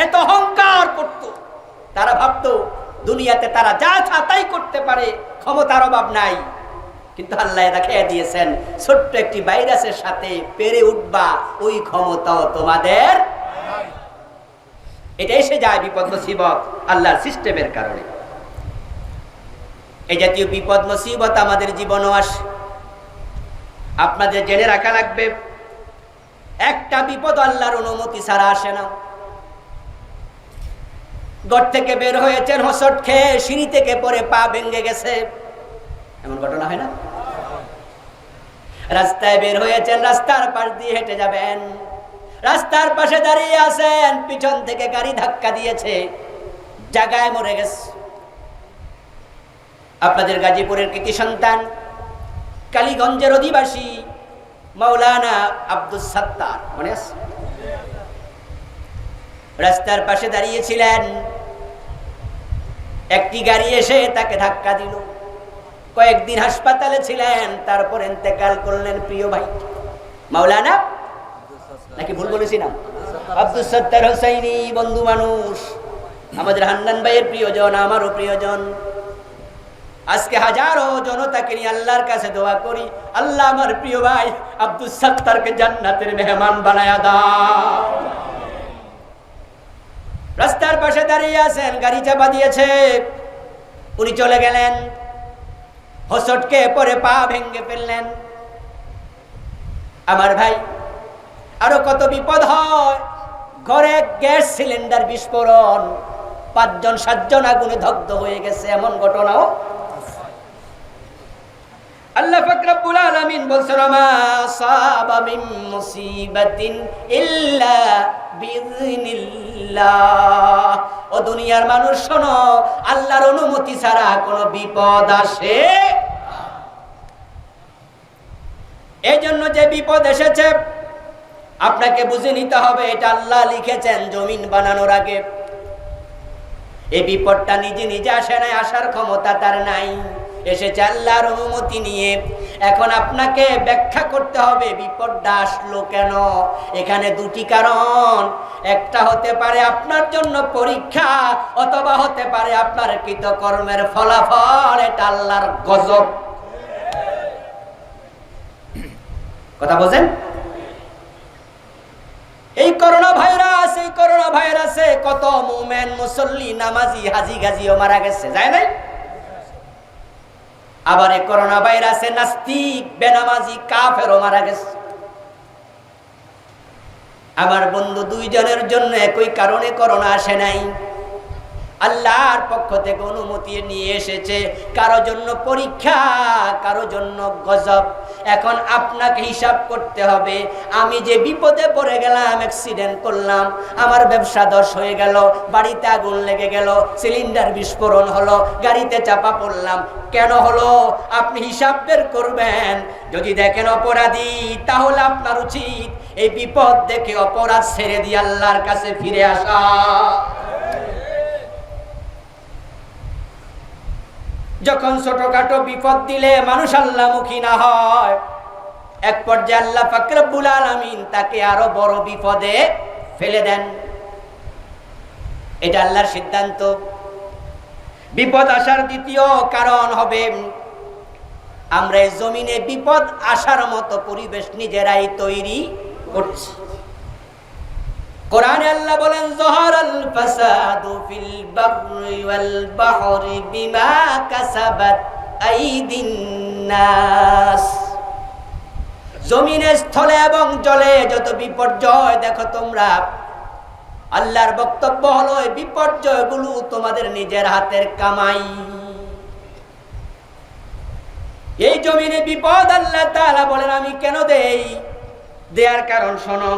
এত অহংকার করত। তারা ভাবতো দুনিয়াতে তারা যা চা তাই করতে পারে, ক্ষমতার অভাব নাই। কিন্তু আল্লাহ দেখিয়ে দিয়েছেন ছোট্ট একটি ভাইরাসের সাথে পেরে উঠবা, ওই ক্ষমতাও তোমাদের। এটা এসে যায় বিপদ মুসিবত আল্লাহর সিস্টেমের কারণে। এই জাতীয় বিপদ মুসিবত আমাদের জীবনও আসে। আপনাদের জেনে রাখা লাগবে, একটা বিপদ আল্লাহর অনুমতি ছাড়া আসে না। ঘর থেকে বের হয়েছেন হোঁচট খেয়ে, সিঁড়ি থেকে পড়ে পা ভেঙে গেছে, এমন ঘটনা হয় না? রাস্তায় বের হয়েছেন, রাস্তার পাশ দিয়ে হেঁটে যাবেন, রাস্তার পাশে দাঁড়িয়ে আছেন, পিছন থেকে গাড়ি ধাক্কা দিয়েছে, জায়গায় মরে গেছে। আপনাদের গাজীপুরের কৃতি সন্তান, কালীগঞ্জের অধিবাসী মাওলানা আব্দুস সাত্তার, মনে আছে? রাস্তার পাশে দাঁড়িয়েছিলেন, একটি গাড়ি এসে তাকে ধাক্কা দিল। কয়েকদিন হাসপাতালে ছিলেন, তারপর ইন্তেকাল করলেন। প্রিয় ভাই মাওলানা, নাকি ভুল বলেছি না? আব্দুস সাত্তার হোসাইনি, বন্ধু মানুষ, আমাদের হান্নান ভাইয়ের প্রিয়জন, আমারও প্রিয়জন। আজকে হাজারো জনতাকে নিয়ে আল্লাহর কাছে দোয়া করি, আল্লাহ আমার প্রিয় ভাই আব্দুস সাত্তারকে জান্নাতের মেহমান বানায়া দাও। রাস্তার পাশে দাঁড়িয়ে আছেন, গাড়ি চাপা দিয়েছে, উনি চলে গেলেন, হোঁচটকে পরে পা ভেঙে ফেললেন। আমার ভাই, আরো কত বিপদ হয়। ঘরে গ্যাস সিলিন্ডার বিস্ফোরণ, 5-7জন আগুনে দগ্ধ হয়ে গেছে, এমন ঘটনাও। আল্লাহ পাক রব্বুল আলামিন বলছেন, মা সাবা মিন মুসিবাতিন ইল্লা বিইذনিল্লাহ। ও দুনিয়ার মানুষ শোনো, আল্লাহর অনুমতি ছাড়া কোনো বিপদ আসে। এই জন্য যে বিপদ এসেছে আপনাকে বুঝে নিতে হবে, এটা আল্লাহ লিখেছেন জমিন বানানোর আগে। এই বিপদটা নিজে নিজে আসে নাই, আসার ক্ষমতা তার নাই, এসেছে আল্লাহর অনুমতি নিয়ে। এখন আপনাকে ব্যাখ্যা করতে হবে বিপদটা আসলো কেন। এখানে দুটি কারণ, একটা হতে পারে আপনার জন্য পরীক্ষা, অথবা হতে পারে আপনার কৃতকর্মের ফলাফল। এটা আল্লাহর গজব। কথা বোঝেন? এই করোনা ভাইরাসে কত মুমিন, মুসল্লি, নামাজি, হাজি গাজিও মারা গেছে, যায় নাই? আবার এই করোনা ভাইরাসে নাস্তিক, বেনামাজি, কাফেরও মারা গেছে। আমার বন্ধু, 2 জনের জন্য একই কারণে করোনা আসে নাই, আল্লাহর পক্ষ থেকে অনুমতি নিয়ে এসেছে। কারো জন্য পরীক্ষা, কারো জন্য গজব। এখন আপনাকে হিসাব করতে হবে, আমি যে বিপদে পড়ে গেলাম, অ্যাক্সিডেন্ট করলাম, আমার ব্যবসা ধস হয়ে গেল, বাড়িতে আগুন লেগে গেল, সিলিন্ডার বিস্ফোরণ হলো, গাড়িতে চাপা পড়লাম, কেন হলো? আপনি হিসাব বের করবেন। যদি দেখেন অপরাধী, তাহলে আপনার উচিত এই বিপদ দেখে অপরাধ ছেড়ে দিয়ে আল্লাহর কাছে ফিরে আসা। যখন ছোটখাটো বিপদ দিলে মানুষ আল্লাহমুখী না হয়, এক পর্যায়ে আল্লাহ পাক রব্বুল আলামিন তাকে আরো বড় বিপদে ফেলে দেন। এটা আল্লাহর সিদ্ধান্ত। বিপদ আসার দ্বিতীয় কারণ হবে, আমরা এই জমিনে বিপদ আসার মতো পরিবেশ নিজেরাই তৈরি করছি। কোরআনে আল্লাহ বলেন, যহারাল ফাসাদু ফিল বাররি ওয়াল বাহরি বিমা কাসাবাত আইদিন নাস। জমিনে, স্থলে এবং জলে যত বিপর্যয় দেখো তোমরা, আল্লাহর বক্তব্য হলো এই বিপর্যয়গুলো তোমাদের নিজের হাতের কামাই। এই জমিনে বিপদ আল্লাহ তাআলা বলেন আমি কেন দেই? দেয়ার কারণ শোনো,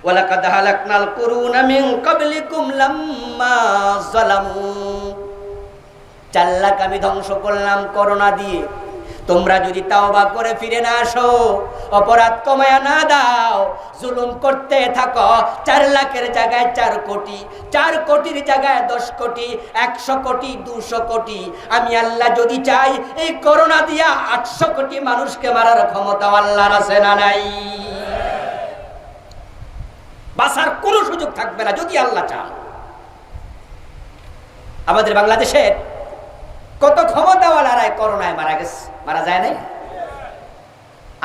ওয়ালাকাদ হালাকনাল কুরুনা মিন ক্বাবলিকুম লাম্মা যালামু। 4 লাখ আমি ধ্বংস করলাম করোনা দিয়ে। তোমরা যদি তাওবা করে ফিরে না আসো, অপরাধ কমায়া না দাও, জুলুম করতে থাকো, 4 লাখের জায়গায় 4 কোটি, 4 কোটির জায়গায় 10 কোটি, 100 কোটি, 200 কোটি, আমি আল্লাহ যদি চাই এই করোনা দিয়া 800 কোটি মানুষকে মারার ক্ষমতা আল্লাহর আছে না নাই? বাঁচার কোনো সুযোগ থাকবে না যদি আল্লাহ চান। আমাদের বাংলাদেশের কত ক্ষমতাওয়ালারা করোনায় মারা গেছে, মারা যায় নাই?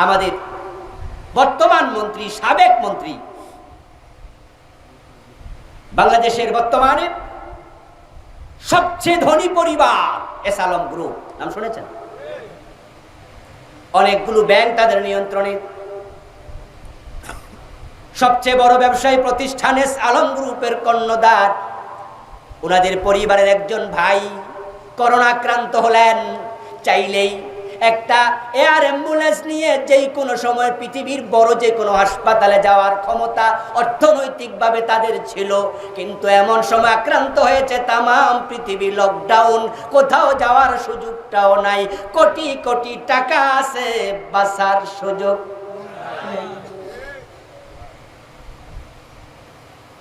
আমাদের বর্তমান মন্ত্রী, সাবেক মন্ত্রী, বাংলাদেশের বর্তমানে সবচেয়ে ধনী পরিবার এস আলম গ্রুপ, নাম শুনেছেন? অনেকগুলো ব্যাংক তাদের নিয়ন্ত্রণে। সবচেয়ে বড় ব্যবসায়ী প্রতিষ্ঠান এস আলম গ্রুপের কর্ণধার, ওনাদের পরিবারের একজন ভাই করোনা আক্রান্ত হলেন। চাইলেই একটা এয়ার অ্যাম্বুলেন্স নিয়ে যেই কোনো সময় পৃথিবীর বড় যে কোনো হাসপাতালে যাওয়ার ক্ষমতা অর্থনৈতিকভাবে তাদের ছিল, কিন্তু এমন সময় আক্রান্ত হয়েছে তামাম পৃথিবী, লকডাউন, কোথাও যাওয়ার সুযোগটাও নাই। কোটি কোটি টাকা আছে, বাঁচার সুযোগ নেই।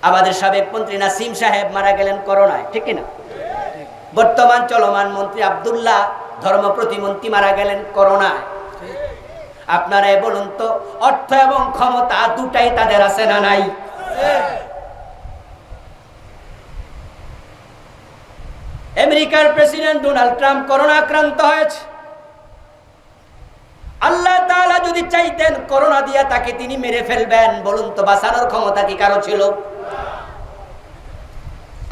আমাদের সাবেক মন্ত্রী নাসিম সাহেব মারা গেলেন করোনায়, ঠিক কিনা? বর্তমান চলমান মন্ত্রী আব্দুল্লাহ, ধর্ম প্রতিমন্ত্রী, মারা গেলেন করোনায়। আপনারা বলুন তো, অর্থ এবং ক্ষমতা দুটাই তাদের আছে না নাই? আমেরিকার প্রেসিডেন্ট ডোনাল্ড ট্রাম্প করোনা আক্রান্ত হয়েছে। আল্লাহ তাআলা যদি চাইতেন করোনা দিয়া তাকে তিনি মেরে ফেলবেন, বলুন তো বাঁচানোর ক্ষমতা কি কারো ছিল?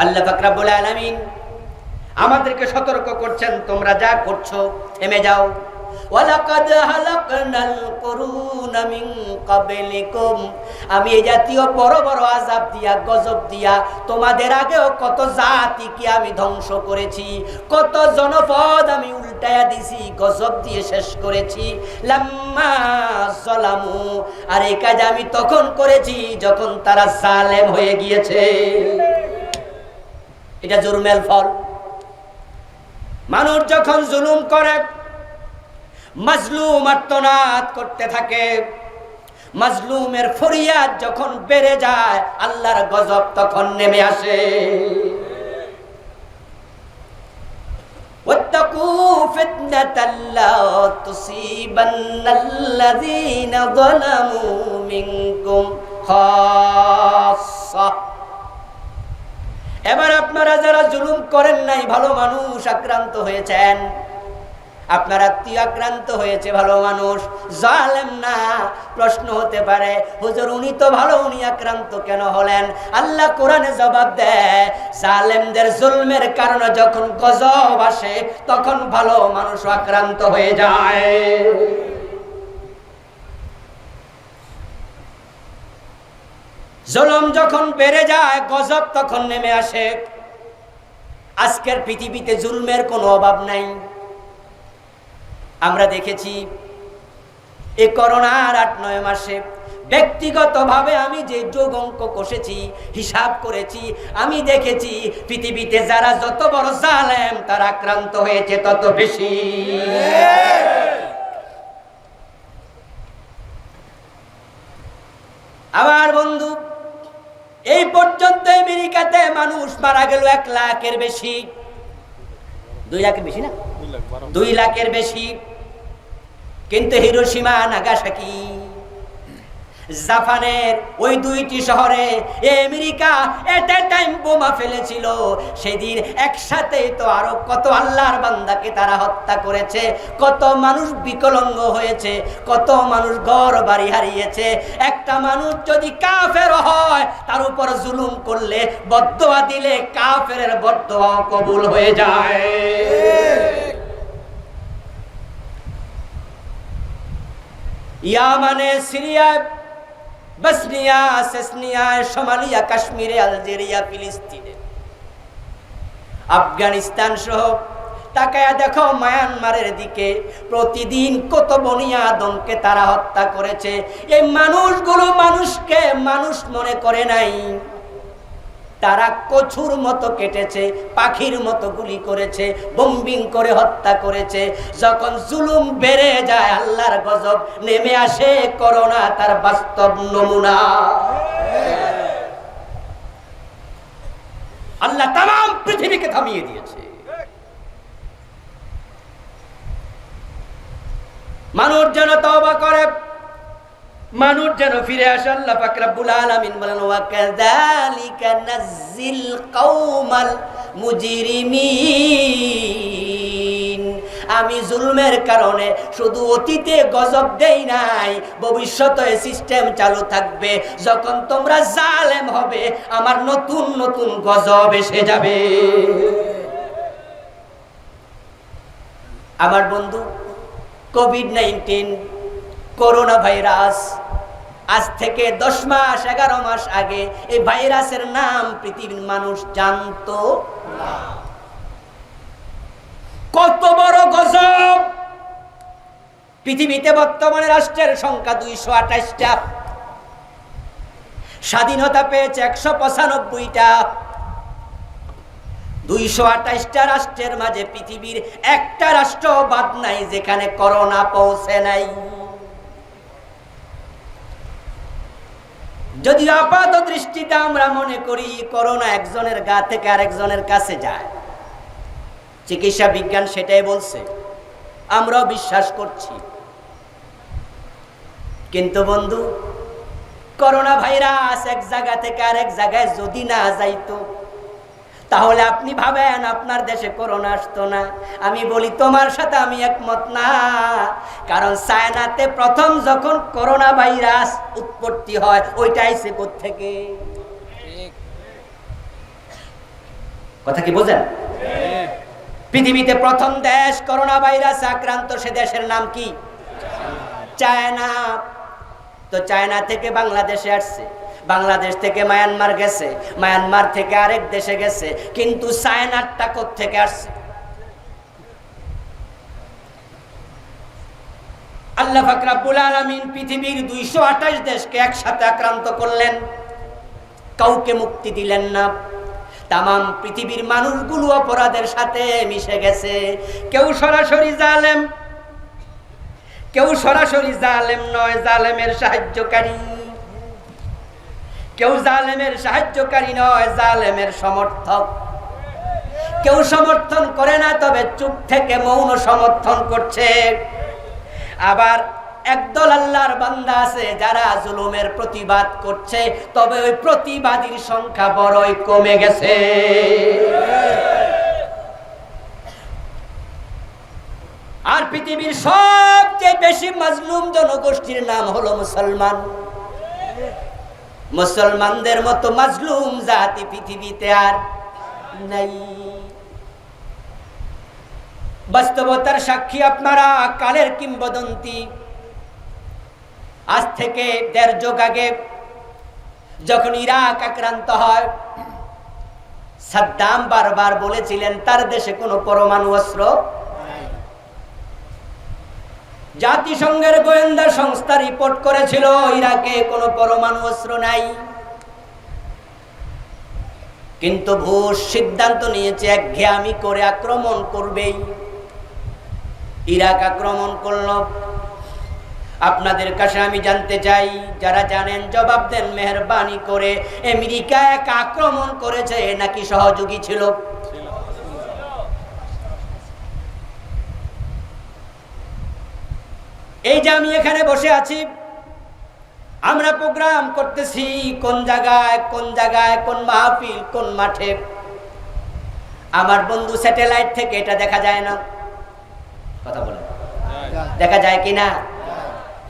আল্লাহ পাক রব্বুল আলামিন আমাদেরকে সতর্ক করছেন, তোমরা যা করছো থেমে যাও। ওয়ালাকাদ হালাকনাল কুরুনা মিন ক্বাবলিকুম, আমি এই জাতীয় বড় বড় আযাব দিয়া, গজব দিয়া তোমাদের আগেও কত জাতিকে আমি ধ্বংস করেছি, কত জনপদ আমি উল্টায়া দিছি, গজব দিয়ে শেষ করেছি। লাম্মা যালামু, আর এই কাজ আমি তখন করেছি যখন তারা জালেম হয়ে গিয়েছে। এটা জুলমের ফল। মানুষ যখন জুলুম করে, মাজলুম আর্তনাদ করতে থাকে, মাজলুমের ফরিয়াদ যখন বেড়ে যায়, আল্লাহর গজব তখন নেমে আসে। ওয়াত্তাকু ফিতনাতাল লা তুসিবান্নাল্লাযীনা যালামু মিনকুম খাসসা। এবার আপনারা যারা জুলুম করেন নাই, ভালো মানুষ আক্রান্ত হয়েছেন, আপনার আত্মীয় আক্রান্ত হয়েছে, ভালো মানুষ, জালেম না। প্রশ্ন হতে পারে, হুজুর উনি তো ভালো, উনি আক্রান্ত কেন হলেন? আল্লাহ কোরআনে জবাব দেয়, জালেমদের জুলমের কারণে যখন গজব আসে তখন ভালো মানুষ আক্রান্ত হয়ে যায়। জুলুম যখন বেড়ে যায়, গজব তখন নেমে আসে। আজকের পৃথিবীতে জুলমের কোনো অভাব নাই। আমরা দেখেছি এই করোনার ৮-৯ মাসে ব্যক্তিগতভাবে আমি যে যোগ অঙ্ক কষেছি, হিসাব করেছি, আমি দেখেছি পৃথিবীতে যারা যত বড় জালেম তারা আক্রান্ত হয়েছে তত বেশি। আমার বন্ধু, এই পর্যন্ত আমেরিকাতে মানুষ মারা গেল ১ লাখের বেশি। 2 লাখের বেশি না, 2 লাখের বেশি। কিন্তু হিরোশিমা, নাগাসাকি, জাপানের ওই 2টি শহরে আমেরিকা এট এ টাইম বোমা ফেলেছিল। সেদিন একসাথে তো আরো কত আল্লাহর বান্দাকে তারা হত্যা করেছে, কত মানুষ বিকলাঙ্গ হয়েছে, কত মানুষ ঘর বাড়ি হারিয়েছে। একটা মানুষ যদি কাফের হয়, তার উপর জুলুম করলে, বদদোয়া দিলে কাফেরের বদদোয়া কবুল হয়ে যায়। ইয়ামানে, সিরিয়া, বসনিয়া, সেসনিয়া, সোমালিয়া, কাশ্মীরে, আলজেরিয়া, ফিলিস্তিনে, আফগানিস্তান সহ তাকায়া দেখো মায়ানমারের দিকে প্রতিদিন কত বনি আদমকে তারা হত্যা করেছে। এই মানুষগুলো মানুষকে মানুষ মনে করে নাই, তারা কচুর মতো কেটেছে, পাখির মতো গুলি করেছে, বম্বিং করে হত্যা করেছে। যখন জুলুম বেড়ে যায়, আল্লাহর গজব নেমে আসে। করোনা তার বাস্তব নমুনা। আল্লাহ তাম পৃথিবীকে থামিয়ে দিয়েছে। মানুষ যেন তওবা করে, মানুষ যেন ফিরে আসে। আল্লাহ পাক রব্বুল আলামিন বলেন, ওয়া কাযালিকা নাযিল কওমাল মুজরিমিন। আমি জুলমের কারণে শুধু অতীতে গজব দেই নাই, ভবিষ্যতে সিস্টেম চালু থাকবে। যখন তোমরা জালেম হবে, আমার নতুন নতুন গজব এসে যাবে। আমার বন্ধু, কোভিড-19 করোনা ভাইরাস, আজ থেকে 10 মাস 11 মাস আগে এই ভাইরাসের নাম পৃথিবীর মানুষ জানতো না। কত বড় গজব! পৃথিবীতে বর্তমানে রাষ্ট্রের সংখ্যা 228টা, স্বাধীনতা পেয়েছে 195টা। 228টা রাষ্ট্রের মাঝে পৃথিবীর একটা রাষ্ট্র বাদ নাই যেখানে করোনা পৌঁছে নাই। যদি আপাত দৃষ্টিতে আমরা মনে করি করোনা একজনের গা থেকে আরেকজনের কাছে যায়, চিকিৎসা বিজ্ঞান সেটাই বলছে, আমরাও বিশ্বাস করছি। কিন্তু বন্ধু, করোনা ভাইরাস এক জায়গা থেকে আরেক জায়গায় যদি না যাইতো, তাহলে আপনি ভাবেন আপনার দেশে করোনা আসতো না? আমি বলি তোমার সাথে আমি একমত না। কারণ চায়নাতে প্রথম যখন করোনা ভাইরাস উৎপত্তি হয়, ওইটা আইছে কোত্থেকে? কথা কি বোঝেন? পৃথিবীতে প্রথম দেশ করোনা ভাইরাসে আক্রান্ত, সে দেশের নাম কি? চায়না। তো চায়না থেকে বাংলাদেশে আসছে, বাংলাদেশ থেকে মায়ানমার গেছে, মায়ানমার থেকে আরেক দেশে গেছে, কিন্তু চায়নারটা কোত্থেকে আসছে? আল্লাহ পাক রব্বুল আলামিন পৃথিবীর 228 দেশকে একসাথে আক্রান্ত করলেন, কাউকে মুক্তি দিলেন না। তামাম পৃথিবীর মানুষগুলো অপরাধের সাথে মিশে গেছে। কেউ সরাসরি জালেম, কেউ সরাসরি জালেম নয়, জালেমের সাহায্যকারী। কেউ জালেমের সাহায্যকারী নয়, জালেমের সমর্থক। কেউ সমর্থন করে না, তবে চুপ থেকে মৌন সমর্থন করছে। আবার একদল আল্লাহর বান্দা আছে যারা জুলুমের প্রতিবাদ করছে, তবে ওই প্রতিবাদীর সংখ্যা বড়ই কমে গেছে। আর পৃথিবীর সবচেয়ে বেশি মাজলুম জনগোষ্ঠীর নাম হলো মুসলমান। মুসলমানদের মতো মাজলুম জাতি পৃথিবীতে আর নাই। বাস্তবতার সাক্ষী আপনারা, কালের কিংবদন্তি। আজ থেকে ১.৫ যুগ আগে যখন ইরাক আক্রান্ত হয়, সাদ্দাম বারবার বলেছিলেন তার দেশে কোনো পরমাণু অস্ত্র নাই। জাতিসংঘের গোয়েন্দা সংস্থা রিপোর্ট করেছিল ইরাকে কোনো পরমাণু অস্ত্র নাই, কিন্তু বুশ সিদ্ধান্ত নিয়েছে একঘেয়ামি করে আক্রমণ করবেই। ইরাক আক্রমণ করল। আপনাদের কাছে আমি জানতে চাই, যারা জানেন জবাব দেন মেহেরবানি করে, আমেরিকা এক আক্রমণ করেছে নাকি সহযোগী ছিল? এই যে আমি এখানে বসে আছি, আমরা প্রোগ্রাম করতেছি কোন জায়গায় কোন জায়গায়, কোন মাহফিল কোন মাঠে। আমার বন্ধু স্যাটেলাইট থেকে এটা দেখা যায় না, কথা বলে দেখা যায় কিনা?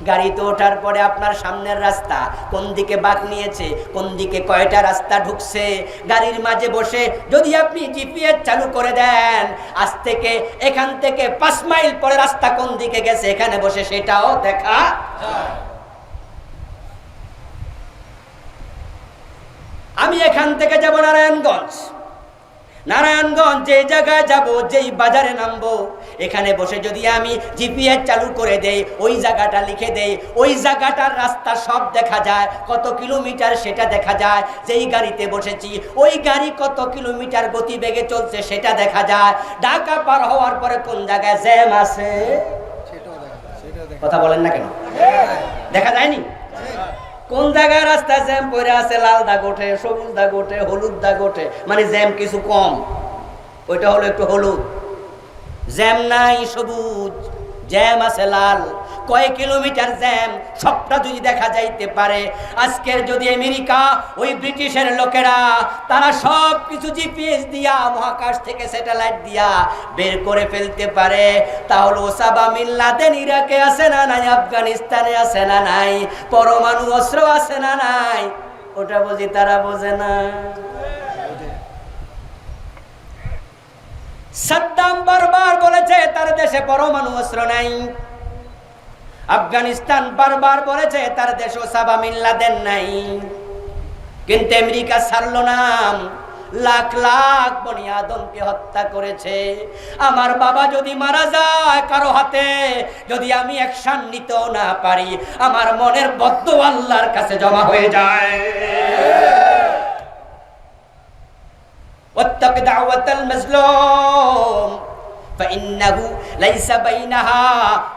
গাড়িতে ওঠার পরে আপনার সামনের রাস্তা কোন দিকে বাঁক নিয়েছে, কোন দিকে কয়টা রাস্তা ঢুকছে, গাড়ির মাঝে বসে যদি আপনি জিপিএস চালু করে দেন, আজ থেকে এখান থেকে 5 মাইল পরে রাস্তা কোন দিকে গেছে এখানে বসে সেটাও দেখা যায়। আমি এখান থেকে যাব নারায়ণগঞ্জ, নারায়ণগঞ্জ যে জায়গায় যাব, যেই বাজারে নামবো, এখানে বসে যদি আমি জিপিএস চালু করে দেই, ওই জায়গাটা লিখে দেই, ওই জায়গাটার রাস্তা সব দেখা যায়, কত কিলোমিটার সেটা দেখা যায়। যেই গাড়িতে বসেছি ওই গাড়ি কত কিলোমিটার গতিবেগে চলছে সেটা দেখা যায়। ঢাকা পার হওয়ার পরে কোন জায়গায় জ্যাম আছে কথা বলেন না কেন? দেখা যায়নি? কোন জায়গায় রাস্তা জ্যাম পড়ে আছে, লাল দাগ ওঠে, সবুজ দাগ ওঠে, হলুদ দাগ ওঠে, মানে জ্যাম কিছু কম, ওইটা হলো একটু হলুদ। জ্যাম নাই সবুজ, জ্যাম আছে লাল। কয় কিলোমিটার জ্যাম সবটা যদি দেখা যাইতে পারে, আজকের যদি আমেরিকা ওই ব্রিটিশের লোকেরা তারা সব কিছু জিপিএস দিয়া, মহাকাশ থেকে স্যাটেলাইট দিয়া বের করে ফেলতে পারে, তাহলে ওসামা বিন লাদেন ইরাকে আছে না নাই, আফগানিস্তানে আছে না নাই, পরমাণু অস্ত্র আছে না নাই, ওটা বুঝি তারা বোঝে না। সাদ্দাম বারবার বলেছে তার দেশে পরমাণু অস্ত্র নাই, আফগানিস্তান বারবার বলেছে তার দেশে ওসামা বিন লাদেন নাই, কিন্তু আমেরিকা ছাড়লো না। লাখ লাখ বনি আদমকে হত্যা করেছে। আমার বাবা যদি মারা যায় কারো হাতে, যদি আমি অ্যাকশন নিতেও না পারি, আমার মনের বদদুয়া আল্লাহর কাছে জমা হয়ে যায়। ওয়াত্তাক দাওয়াতাল মাজলুম ফাইন্নাহু লাইসা বাইনাহা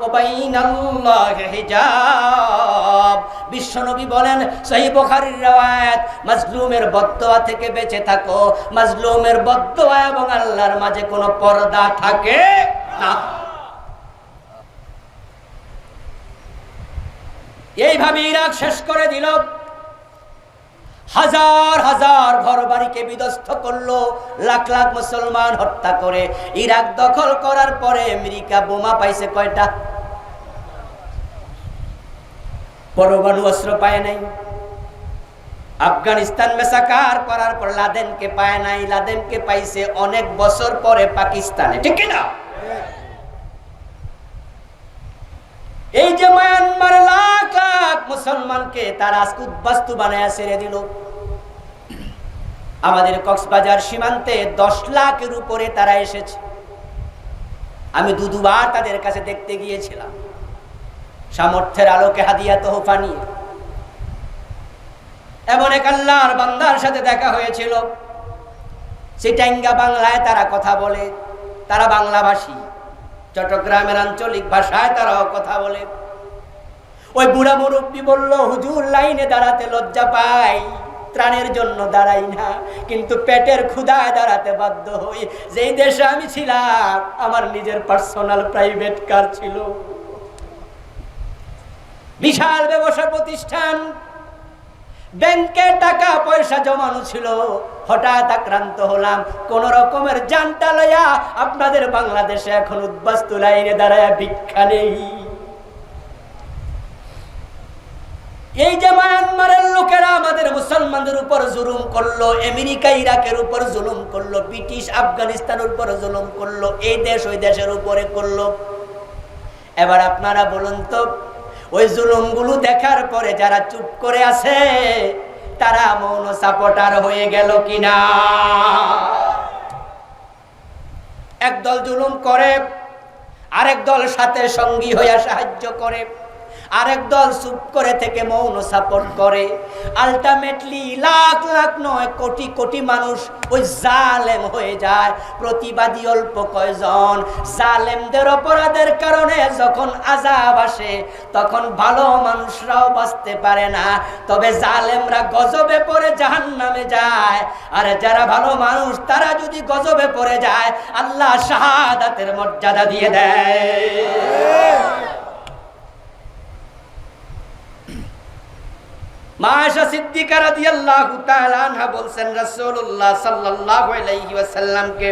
ওয়া বাইনাল্লাহি হিজাব। বিশ্বনবী বলেন, সহিহ বুখারীর riwayat, মাজলুমের বদদুয়া থেকে বেঁচে থাকো। মাজলুমের বদদুয়া এবং আল্লাহর মাঝে কোনো পর্দা থাকে না। এইভাবে ইরাক শেষ করে দিল, হাজার হাজার ঘর বাড়িকে বিধ্বস্ত করলো, লাখ লাখ মুসলমান হত্যা করে। ইরাক দখল করার পরে আমেরিকা বোমা পাইছে কয়টা? পরমাণু অস্ত্র পায় নাই। আফগানিস্তান মেসাকার করার পর লাদেনকে পায় নাই, লাদেনকে পাইছে অনেক বছর পরে পাকিস্তানে, ঠিক কিনা? এই যে মায়ানমার লাখ লাখ মুসলমানকে তারা আজকে উদ্বাস্তু বানায় ছেড়ে দিল। আমাদের কক্সবাজার সীমান্তে 10 লাখের উপরে তারা এসেছে। আমি দুবার তাদের কাছে দেখতে গিয়েছিলাম, সামর্থ্যের আলোকে হাদিয়া তোহফা নিয়ে। এমন এক আল্লাহর বান্দার সাথে দেখা হয়েছিল, চিটাঙ্গা বাংলায় তারা কথা বলে, তারা বাংলাভাষী, চট্টগ্রামের আঞ্চলিক ভাষায় তারাও কথা বলে। ওই বুড়া মুরব্বী বলল, হুজুর লাইনে দাঁড়াতে লজ্জা পাই, ত্রাণের জন্য দাঁড়াই না, কিন্তু পেটের ক্ষুধায় দাঁড়াতে বাধ্য হই। যেই দেশে আমি ছিলাম আমার নিজের পার্সোনাল প্রাইভেট কার ছিল, বিশাল ব্যবসা প্রতিষ্ঠান, ব্যাংকে টাকা পয়সা জমানো ছিল। হঠাৎ আক্রান্ত হলাম, কোন রকমের জানটা লইয়া আপনাদের বাংলাদেশে এখন উদ্বাস্তু লাইনে দাঁড়ায় ভিক্ষা নেই। এই যে মায়ানমারের লোকেরা আমাদের মুসলমানদের উপর জুলুম করলো, আমেরিকা ইরাকের উপর জুলুম করলো, ব্রিটিশ আফগানিস্তানের উপর জুলুম করলো, এই দেশ ওই দেশের উপরে করলো। এবার আপনারা বলুন তো, ওই জুলুমগুলো দেখার পরে যারা চুপ করে আছে তারা মৌন সাপোর্টার হয়ে গেল কিনা? একদল জুলুম করে, আরেক দল সাথে সঙ্গী হইয়া সাহায্য করে, আরেক দল চুপ করে থেকে মৌন সাপোর্ট করে। আলটিমেটলি লাখ লাখ নয় কোটি কোটি মানুষ ওই জালেম হয়ে যায়। প্রতিবাদী অল্প কয়জন। জালেমদের অপরাধের কারণে যখন আযাব আসে তখন ভালো মানুষরাও বাঁচতে পারে না, তবে জালেমরা গজবে পড়ে জাহান্নামে যায়। আর যারা ভালো মানুষ তারা যদি গজবে পড়ে যায় আল্লাহ শাহাদাতের মর্যাদা দিয়ে দেয়। মা আয়েশা সিদ্দিকা রাদিয়াল্লাহু তাআলা আনহা বলছেন, রাসূলুল্লাহ সাল্লাল্লাহু আলাইহি ওয়াসাল্লামকে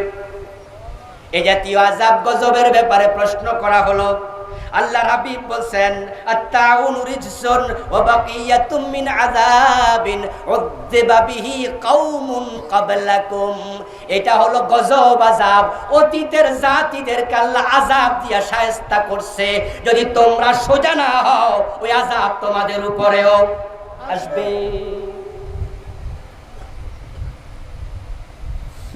এই জাতীয় আযাব গজবের ব্যাপারে প্রশ্ন করা হলো। আল্লাহর হাবিব বলছেন, আত-তাউনু রিজসুন ওয়া বাকিয়াতুম মিন আযাবিন উযযিবা বিহি কওমুন ক্বাবলাকুম। এটা হলো গজব, আযাব, অতীতের জাতিদেরকে আল্লাহ আযাব দিয়া শায়েস্তা করছে। যদি তোমরা সোজা না হও ওই আযাব তোমাদের উপরেও আসবে।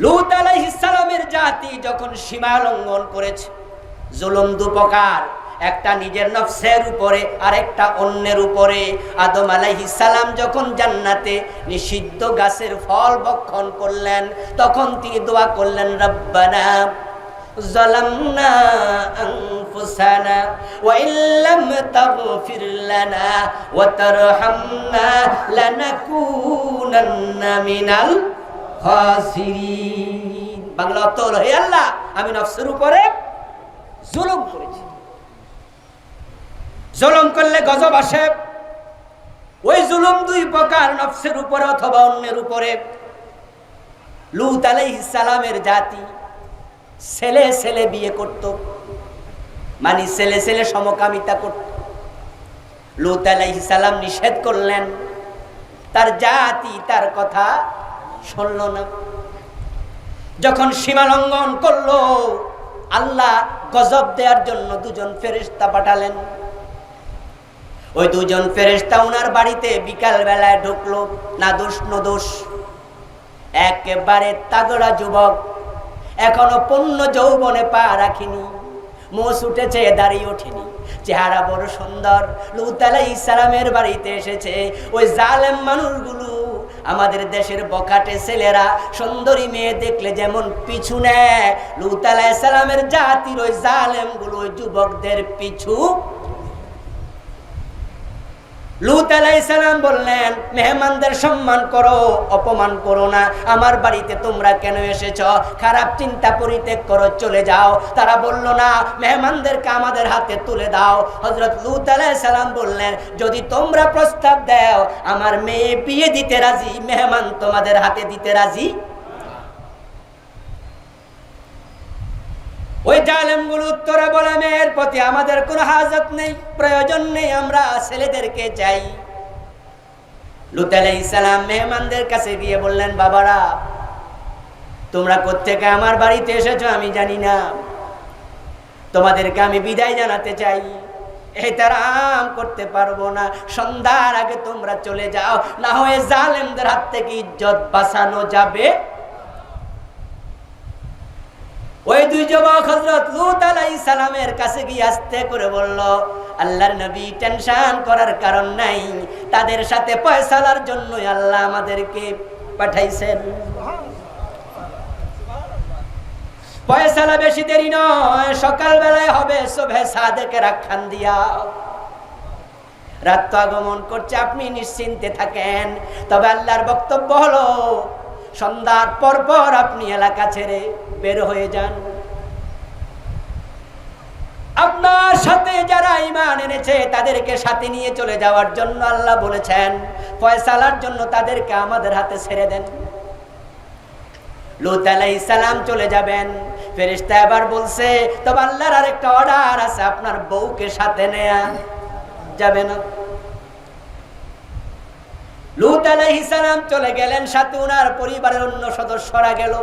লূত আলাইহিস সালামের জাতি যখন সীমা লঙ্ঘন করেছে, জুলুম দুপ্রকার, একটা নিজের নফসের উপরে আর একটা অন্যের উপরে। আদম আলাইহিস সালাম যখন জান্নাতে নিষিদ্ধ গাছের ফল ভক্ষণ করলেন তখন তিনি দোয়া করলেন, রব্বানা ظلمنا أنفسنا وإن لم تغفر لنا وترحمنا لنكونن من الخاسرين। বাংলা অর্থ হলো, হে আল্লাহ আমি নফসের উপরে জুলুম করেছি। জুলুম করলে গজব আসে। ওই জুলুম দুই প্রকার, নফসের উপরে অথবা অন্যের উপরে। লূত আলাইহিস সালামের জাতি ছেলে ছেলে বিয়ে করত, মানে ছেলে ছেলে সমকামিতা করত। লূত আলাইহিস সালাম নিষেধ করলেন, তার জাতি তার কথা শুনল না। যখন সীমা লঙ্ঘন করলো আল্লাহ গজব দেওয়ার জন্য দুজন ফেরেশতা পাঠালেন। ওই দুজন ফেরেশতা ওনার বাড়িতে বিকাল বেলায় ঢুকলো, না দোষ নো দোষ, একেবারে তাগড়া যুবক, এখনো পূর্ণ যৌবনে পা রাখিনি, মোষ উঠেছে দাড়ি ওঠেনি, চেহারা বড় সুন্দর। লূত আলাইহিস সালামের বাড়িতে এসেছে। ওই জালেম মানুষগুলো, আমাদের দেশের বখাটে ছেলেরা সুন্দরী মেয়ে দেখলে যেমন পিছু নেয়, লূত আলাইহিস সালামের জাতির ওই জালেমগুলো ওই যুবকদের পিছু। লূত আলাইহিস সালাম বললেন, মেহমানদের সম্মান করো, অপমান করো না। আমার বাড়িতে তোমরা কেন এসেছো? খারাপ চিন্তা পরিত্যাগ করো, চলে যাও। তারা বলল, না, মেহমানদেরকে আমাদের হাতে তুলে দাও। হযরত লূত আলাইহিস সালাম বললেন, যদি তোমরা প্রস্তাব দাও আমার মেয়ে বিয়ে দিতে রাজি, মেহমান তোমাদের হাতে দিতে রাজি। ওই জালেমগুলো উত্তরে বলে, মেয়ের প্রতি আমাদের কোনো হাজত নেই, প্রয়োজন নেই, আমরা ছেলেদেরকে চাই। লূত আলাইহিস সালাম মেহমানদের কাছে গিয়ে বললেন, বাবারা তোমরা কোত্থেকে আমার বাড়িতে এসেছো আমি জানি না, তোমাদেরকে আমি বিদায় জানাতে চাই, এহতেরাম করতে পারবো না, সন্ধ্যার আগে তোমরা চলে যাও, না হয় জালেমদের হাত থেকে ইজ্জত বাঁচানো যাবে। ওই দুই যুবক হযরত লূত আলাইহিস সালামের কাছে গিয়ে আস্তে করে বলল, আল্লাহর নবী টেনশন করার কারণ নাই, তাদের সাথে ফয়সালার জন্য আল্লাহ আমাদেরকে পাঠাইছেন। ফয়সালা বেশি দেরি নয়, সকাল বেলায় হবে, সুবহে সাদেকের আখ্যান দিয়া। রাত তো আগমন করছে, আপনি নিশ্চিন্তে থাকেন। তবে আল্লাহর বক্তব্য হলো সন্ধ্যার পর পর আপনি এলাকা ছেড়ে বের হয়ে যান। আপনার সাথে যারা ঈমান এনেছে তাদেরকে সাথে নিয়ে চলে যাওয়ার জন্য আল্লাহ বলেছেন, ফয়সালার জন্য তাদেরকে আমাদের হাতে ছেড়ে দেন। লূত আলাইহিস সালাম চলে যাবেন। ফেরেশতা এবার বলছে, তবে আল্লাহর আরেকটা অর্ডার আছে, আপনার বউকে সাথে নেয়া যাবে না। লূত আলাইহিস সালাম চলে গেলেন, সাথে ওনার পরিবারের অন্য সদস্যরা গেল,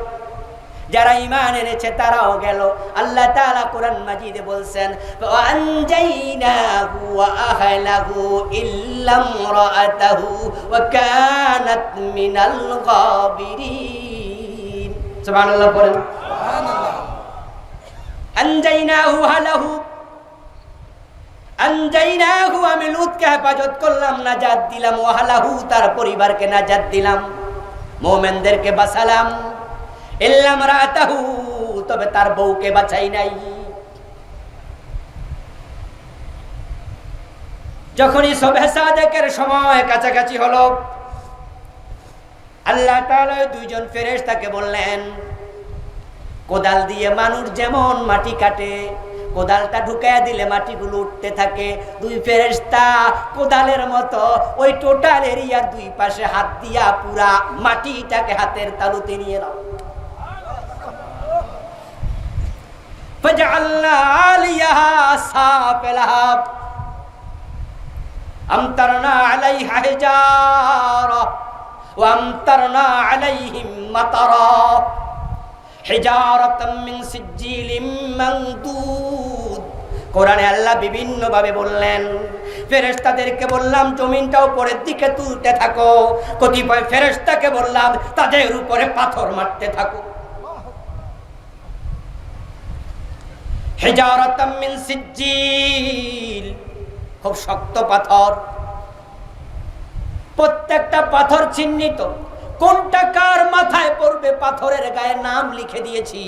যারা ঈমান এনেছে তারাও গেল। আল্লাহ তাআলা কোরআন মাজিদে বলছেন, ওয়ানজাইনাহু ওয়া আহলাহু ইল্লা ইমরাআতাহু ওয়া কানাত মিনাল গাবিরিন। সুবহানাল্লাহ বলেন, সুবহানাল্লাহ। আনজাইনাহু আহলাহু, আনজাইনাহু আমি লূতকে হেফাজত করলাম, নাজাত দিলাম, ওয়া আহলাহু তার পরিবারকে নাজাত দিলাম, মুমিনদেরকে বাঁচালাম। ইল্লা ইমরাআতাহু তবে তার বউকে বাঁচাই নাই। যখনই সুবহে সাদেকের সময় কাছাকাছি হলো, আল্লাহ তাআলা দুইজন ফেরেশতাকে বললেন, কোদাল দিয়ে মানুষ যেমন মাটি কাটে, কোদালটা ঢুকায়া দিলে মাটিগুলো উঠতে থাকে, দুই ফেরেশতা কোদালের মতো ওই টোটাল এরিয়ার দুই পাশে হাত দিয়া পুরা মাটিটাকে হাতের তালুতে নিয়ে নাও। فجعلنا عاليها سافلها أمطرنا عليها حجارة وأمطرنا عليهم مطرا حجارة من سجيل منضود। কোরআনে আল্লাহ বিভিন্ন ভাবে বললেন, ফেরেশতাদেরকে বললাম জমিনটা উপরের দিকে তুলতে থাকো, কতিপয় ফেরেশতাকে বললাম তাদের উপরে পাথর মারতে থাকো। হিজারাতাম মিন সিজ্জিল, খুব শক্ত পাথর, প্রত্যেকটা পাথর চিহ্নিত, কোনটা কার মাথায় পড়বে পাথরের গায়ে নাম লিখে দিয়েছি।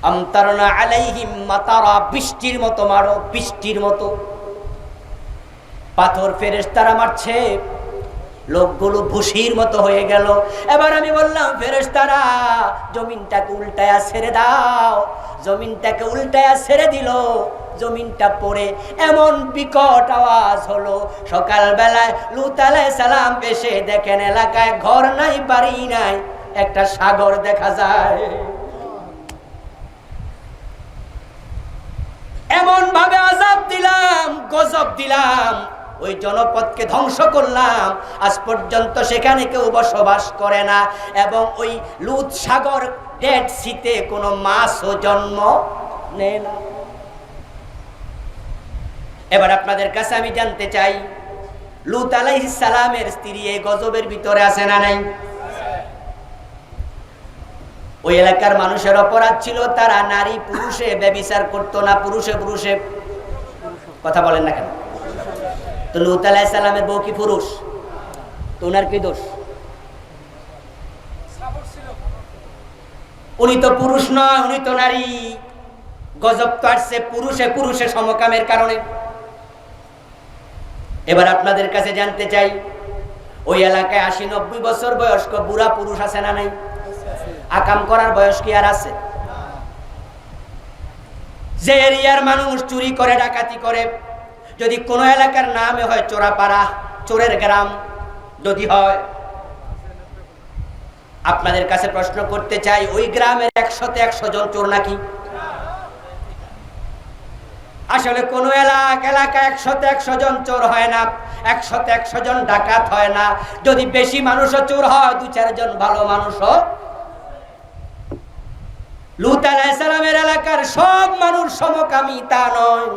আমতারনা আলাইহিম মাতারা, বৃষ্টির মতো মারো, বৃষ্টির মতো পাথর ফেরেশতারা মারছে, লোকগুলো ভুসির মতো হয়ে গেল। এবার আমি বললাম, ফেরেশতারা জমিনটাকে উল্টায়া ছেড়ে দাও। জমিনটাকে উল্টায়া ছেড়ে দিল, জমিনটা পড়ে এমন বিকট আওয়াজ হলো, সকালবেলায় লূত আলাইহিস সালাম এসে দেখেন এলাকায় ঘর নাই, বাড়ি নাই, একটা সাগর দেখা যায়। এমন ভাবে আযাব দিলাম, গজব দিলাম, ওই জনপদকে ধ্বংস করলাম, আজ পর্যন্ত সেখানে কেউ বসবাস করে না, এবং ওই লূত সাগর ডেড সিতে কোনো মাছও জন্ম নেয় না। এবার আপনাদের কাছে আমি জানতে চাই, লূত আলাইহিস সালামের স্ত্রী এই গজবের ভিতরে আছে না নাই? ওই এলাকার মানুষের অপরাধ ছিল, তারা নারী পুরুষে ব্যভিচার করতো না, পুরুষে পুরুষে, কথা বলেন না কেন? তো লূত আলাইহিস সালামের বউ কি পুরুষ? তো ওনার কি দোষ? উনি তো পুরুষ নয়, উনি তো নারী। গজব তো আসছে পুরুষে পুরুষে সমকামের কারণে। এবার আপনাদের কাছে জানতে চাই, ওই এলাকায় 80-90 বছর বয়স্ক বুড়া পুরুষ আছে না নাই? আকাম করার বয়স কি আর আছে? যে এরিয়ার মানুষ চুরি করে, ডাকাতি করে, যদি কোন এলাকার নামে হয় চোরাপাড়া, চোরের গ্রাম যদি হয়, আপনাদের কাছে প্রশ্ন করতে চাই, ওই গ্রামের 100-তে 100 জন চোর নাকি? আসলে কোন এলাকায় 100-তে 100 জন চোর হয় না। 100 জন ডাকাত হয় না, যদি বেশি মানুষও চোর হয় 2-4 জন ভালো মানুষও। লূত আলাইহিস সালামের এলাকার সব মানুষ সমকামী তা নয়,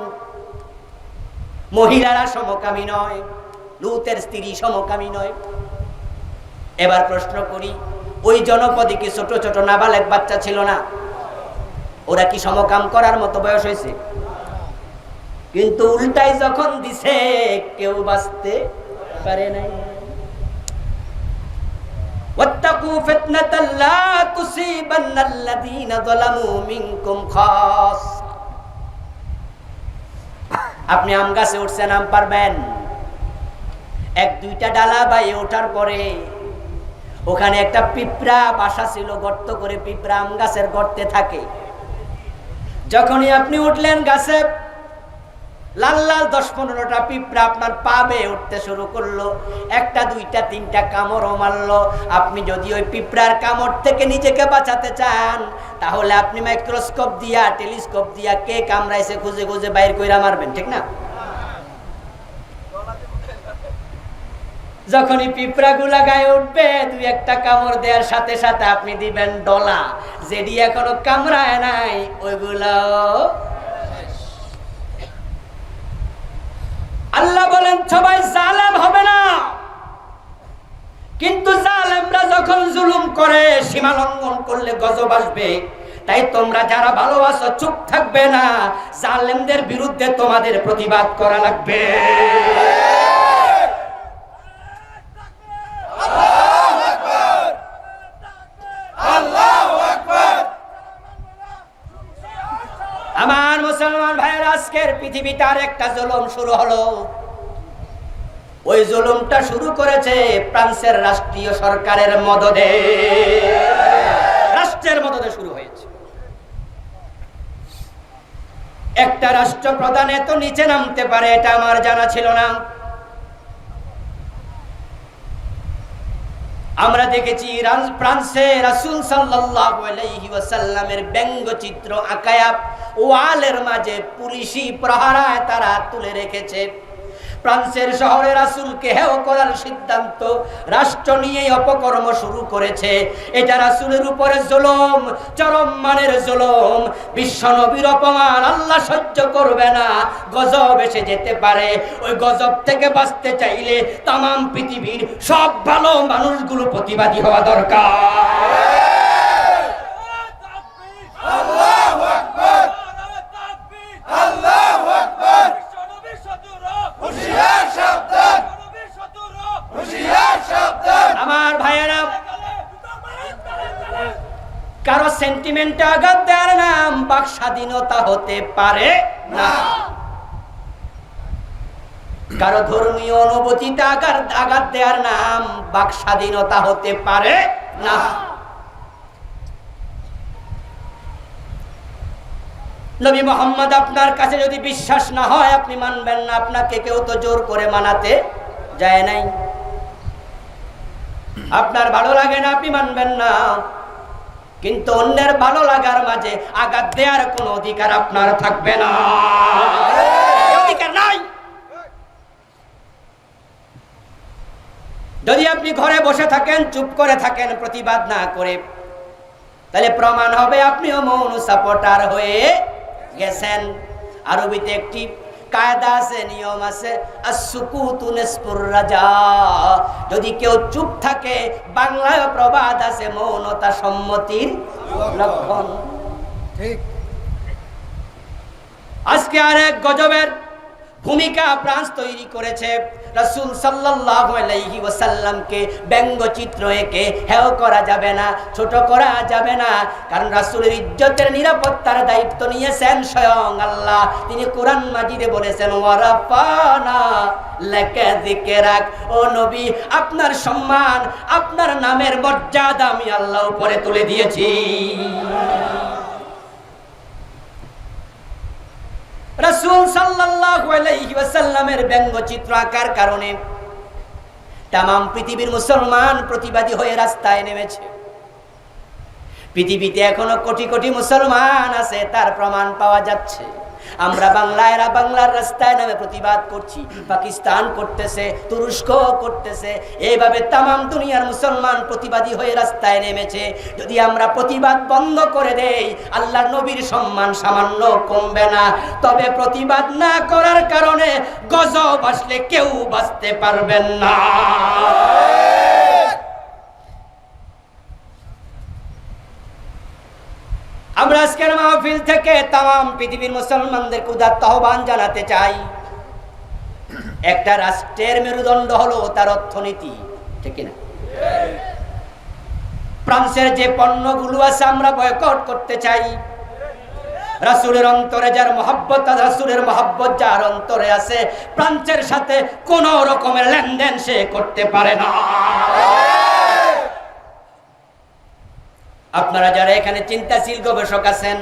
মহিলারা সমকামী নয়, লূতের স্ত্রী সমকামী নয়। এবার প্রশ্ন করি, ওই জনপদে কি ছোট ছোট নাবালেগ বাচ্চা ছিল না? ওরা কি সমকাম করার মতো বয়স হয়েছে? কিন্তু উল্টাই যখন দিছে কেউ বাঁচতে পারে নাই। ওয়াত্তাকু ফিতনাতাল লা তুসিবান্নাল্লাযীনা যালামু মিনকুম খাস। আপনি আম গাছে উঠছেন, আম পারবেন, 1-2টা ডালা বাইয়ে ওঠার পরে ওখানে একটা পিঁপড়া বাসা ছিল, গর্ত করে পিঁপড়া আম গাছের গর্তে থাকে। যখনই আপনি উঠলেন গাছে, লাল লাল 10-15টা পিঁপড়া আপনার পা বেয়ে উঠতে শুরু করলো, 1টা 2টা 3টা কামড়ও মারলো। আপনি যদি ওই পিঁপড়ার কামড় থেকে নিজেকে বাঁচাতে চান, তাহলে আপনি মাইক্রোস্কোপ দিয়া টেলিস্কোপ দিয়া কে কামড়াইছে খুঁজে খুঁজে বাইর কইরা মারবেন, ঠিক না? যখনই পিঁপড়া গুলা গায়ে উঠবে, 2-1টা কামড় দেওয়ার সাথে সাথে আপনি দিবেন ডলা, যেটি এখনো কামড়ায় নাই ওইগুলো। আল্লাহ বলেন সবাই জালেম হবে না, কিন্তু জালেমরা যখন জুলুম করে, সীমা লঙ্ঘন করলে গজব আসবে। তাই তোমরা যারা ভালোবাসো চুপ থাকবে না, জালেমদের বিরুদ্ধে তোমাদের প্রতিবাদ করা লাগবে। আমার মুসলমান ভাইয়ের, আজকের পৃথিবীতে আর একটা জুলুম শুরু হলো। ওই জুলুমটা শুরু করেছে ফ্রান্সের রাষ্ট্রীয় সরকারের মদদে, রাষ্ট্রের মদদে শুরু হয়েছে। একটা রাষ্ট্রপ্রধান এত নিচে নামতে পারে এটা আমার জানা ছিল না। আমরা দেখেছি ফ্রান্সে রাসূল সাল্লাল্লাহু আলাইহি ওয়াসাল্লামের ব্যঙ্গচিত্র আঁকায়া ওয়ালের মাঝে পুলিশি প্রহরায় তারা তুলে রেখেছে। ফ্রান্সের শহরে রাসূলকে হেয় করার সিদ্ধান্ত রাষ্ট্র নিয়ে অপকর্ম শুরু করেছে। এটা রাসূলের উপরে জুলুম, চরম মানের জুলুম। বিশ্ব নবীর অপমান আল্লাহ সহ্য করবে না, গজব এসে যেতে পারে। ওই গজব থেকে বাঁচতে চাইলে তামাম পৃথিবীর সব ভালো মানুষগুলো প্রতিবাদী হওয়া দরকার। আমার ভাইয়েরা, কারো সেন্টিমেন্টে আঘাত দেওয়ার নাম বাক স্বাধীনতা হতে পারে না। কারো ধর্মীয় অনুভূতিতে আঘাত দেওয়ার নাম বাক স্বাধীনতা হতে পারে না। নবী মুহাম্মদ আপনার কাছে যদি বিশ্বাস না হয় আপনি মানবেন না। আপনাকে কেউ তো জোর করে মানাতে যায় নাই। আপনার ভালো লাগে না, আপনি মানবেন না। কিন্তু অন্যের ভালো লাগার মাঝে আঘাত দেওয়ার কোনো অধিকার আপনার থাকবে না, অধিকার নাই। যদি আপনি ঘরে বসে থাকেন, চুপ করে থাকেন, প্রতিবাদ না করে, তাহলে প্রমাণ হবে আপনিও মৌন সাপোর্টার হয়ে গেছেন। আরবিতে একটি কায়দা আছে, নিয়ম আছে, আসসুকুতু নিসফুর রাজা। যদি কেউ চুপ থাকে, বাংলায় প্রবাদ আছে, মৌনতা সম্মতির লক্ষণ। ঠিক। আজকে আরেক গজবের ভূমিকা ফ্রান্স তৈরি করেছে। রাসূল সাল্লাল্লাহু আলাইহি ওয়াসাল্লামকে ব্যঙ্গচিত্র এঁকে হেয় করা যাবে না, ছোট করা যাবে না, কারণ রাসূলের ইজ্জতের নিরাপত্তার দায়িত্ব নিয়েছেন স্বয়ং আল্লাহ। তিনি কোরআন মাজিদে বলেছেন, ওয়ারাফানা লাকা যিকরাক। ও নবী, আপনার সম্মান, আপনার নামের মর্যাদা আমি আল্লাহ উপরে তুলে দিয়েছি। রাসূল সাল্লাল্লাহু আলাইহি ওয়াসাল্লামের ব্যঙ্গচিত্র আঁকার কারণে তামাম পৃথিবীর মুসলমান প্রতিবাদী হয়ে রাস্তায় নেমেছে। পৃথিবীতে এখনো কোটি কোটি মুসলমান আছে, তার প্রমাণ পাওয়া যাচ্ছে। আমরা বাংলায়রা বাংলার রাস্তায় নামে প্রতিবাদ করছি, পাকিস্তান করতেছে, তুরস্ক করতেছে, এইভাবে তামাম দুনিয়ার মুসলমান প্রতিবাদী হয়ে রাস্তায় নেমেছে। যদি আমরা প্রতিবাদ বন্ধ করে দেই, আল্লাহর নবীর সম্মান সামান্য কমবে না। তবে প্রতিবাদ না করার কারণে গজব আসলে কেউ বাঁচতে পারবেন না। আমরা আজকের মাহফিল থেকে তামাম পৃথিবীর মুসলমানদের উদাত্ত আহ্বান জানাতে চাই। একটা রাষ্ট্রের মেরুদণ্ড হলো তার অর্থনীতি, ঠিক না? ফ্রান্সের যে পণ্যগুলো আছে আমরা বয়কট করতে চাই। রাসূলের অন্তরে যার মহব্বত, রাসূলের মহব্বত যার অন্তরে আছে, ফ্রান্সের সাথে কোন রকমের লেনদেন সে করতে পারে না। আপনারা যারা এখানে চিন্তাশীল গবেষক আছেন,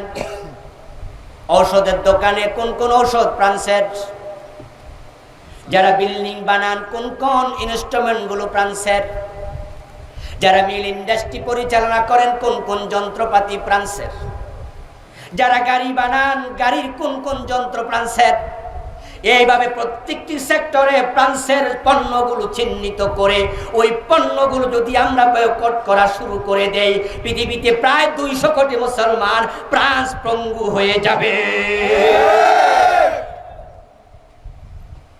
ঔষধের দোকানে কোন কোন ঔষধ ফ্রান্সের, যারা বিল্ডিং বানান কোন কোন ইনস্ট্রুমেন্ট গুলো ফ্রান্সের, যারা মিল ইন্ডাস্ট্রি পরিচালনা করেন কোন কোন যন্ত্রপাতি ফ্রান্সের, যারা গাড়ি বানান গাড়ির কোন কোন যন্ত্র ফ্রান্সের। এইভাবে প্রত্যেকটি সেক্টরে ফ্রান্সের পণ্যগুলো চিহ্নিত করে ওই পণ্যগুলো যদি আমরা বয়কট করা শুরু করে দেই, পৃথিবীতে প্রায় 200 কোটি মুসলমান ফ্রান্স পঙ্গু হয়ে যাবে।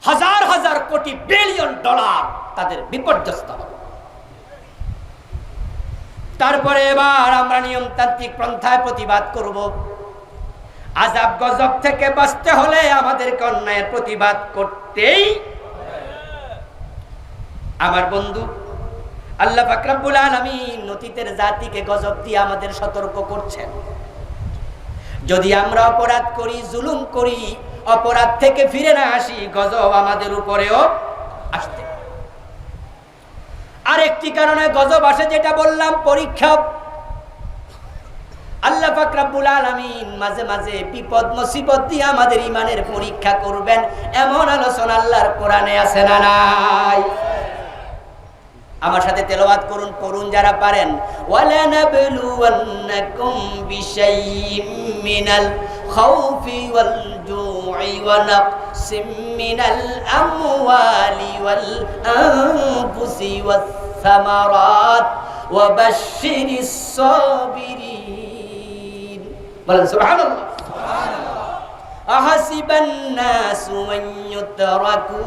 হাজার হাজার কোটি বিলিয়ন ডলার তাদের বিপর্যস্ত হবে। তারপরে এবার আমরা নিয়মতান্ত্রিক পন্থায় প্রতিবাদ করব। আযাব গজব থেকে বাঁচতে হলে আমাদেরকে অন্যায়ের প্রতিবাদ করতেই। আমার বন্ধু, আল্লাহ পাক রব্বুল আলামিন অতীতের জাতিকে গজব দিয়ে আমাদের সতর্ক করছেন। যদি আমরা অপরাধ করি, জুলুম করি, অপরাধ থেকে ফিরে না আসি, গজব আমাদের উপরেও আসতে। আরেকটি কারণে গজব আসে, যেটা বললাম, পরীক্ষা। আল্লাহ পাক রব্বুল আলামিন মাঝে মাঝে বিপদ মুসিবত দিয়ে আমাদের ঈমানের পরীক্ষা করবেন, এমন আলোচনা আল্লাহর কোরআনে আছে না নাই? আমার সাথে তেলাওয়াত করুন, পড়ুন যারা পারেন। ওয়ালা নাবলুওয়ান্নাকুম বিশাইইম মিনাল খাউফি ওয়াল জুই ওয়া নাকসিম মিনাল আমওয়ালি ওয়াল আনফুসি ওয়াস সামারাত ওয়া বাশশিরিস সাবিরিন। বলেন সুবহানাল্লাহ। আহাসিবান নাসু আন ইউতরাকু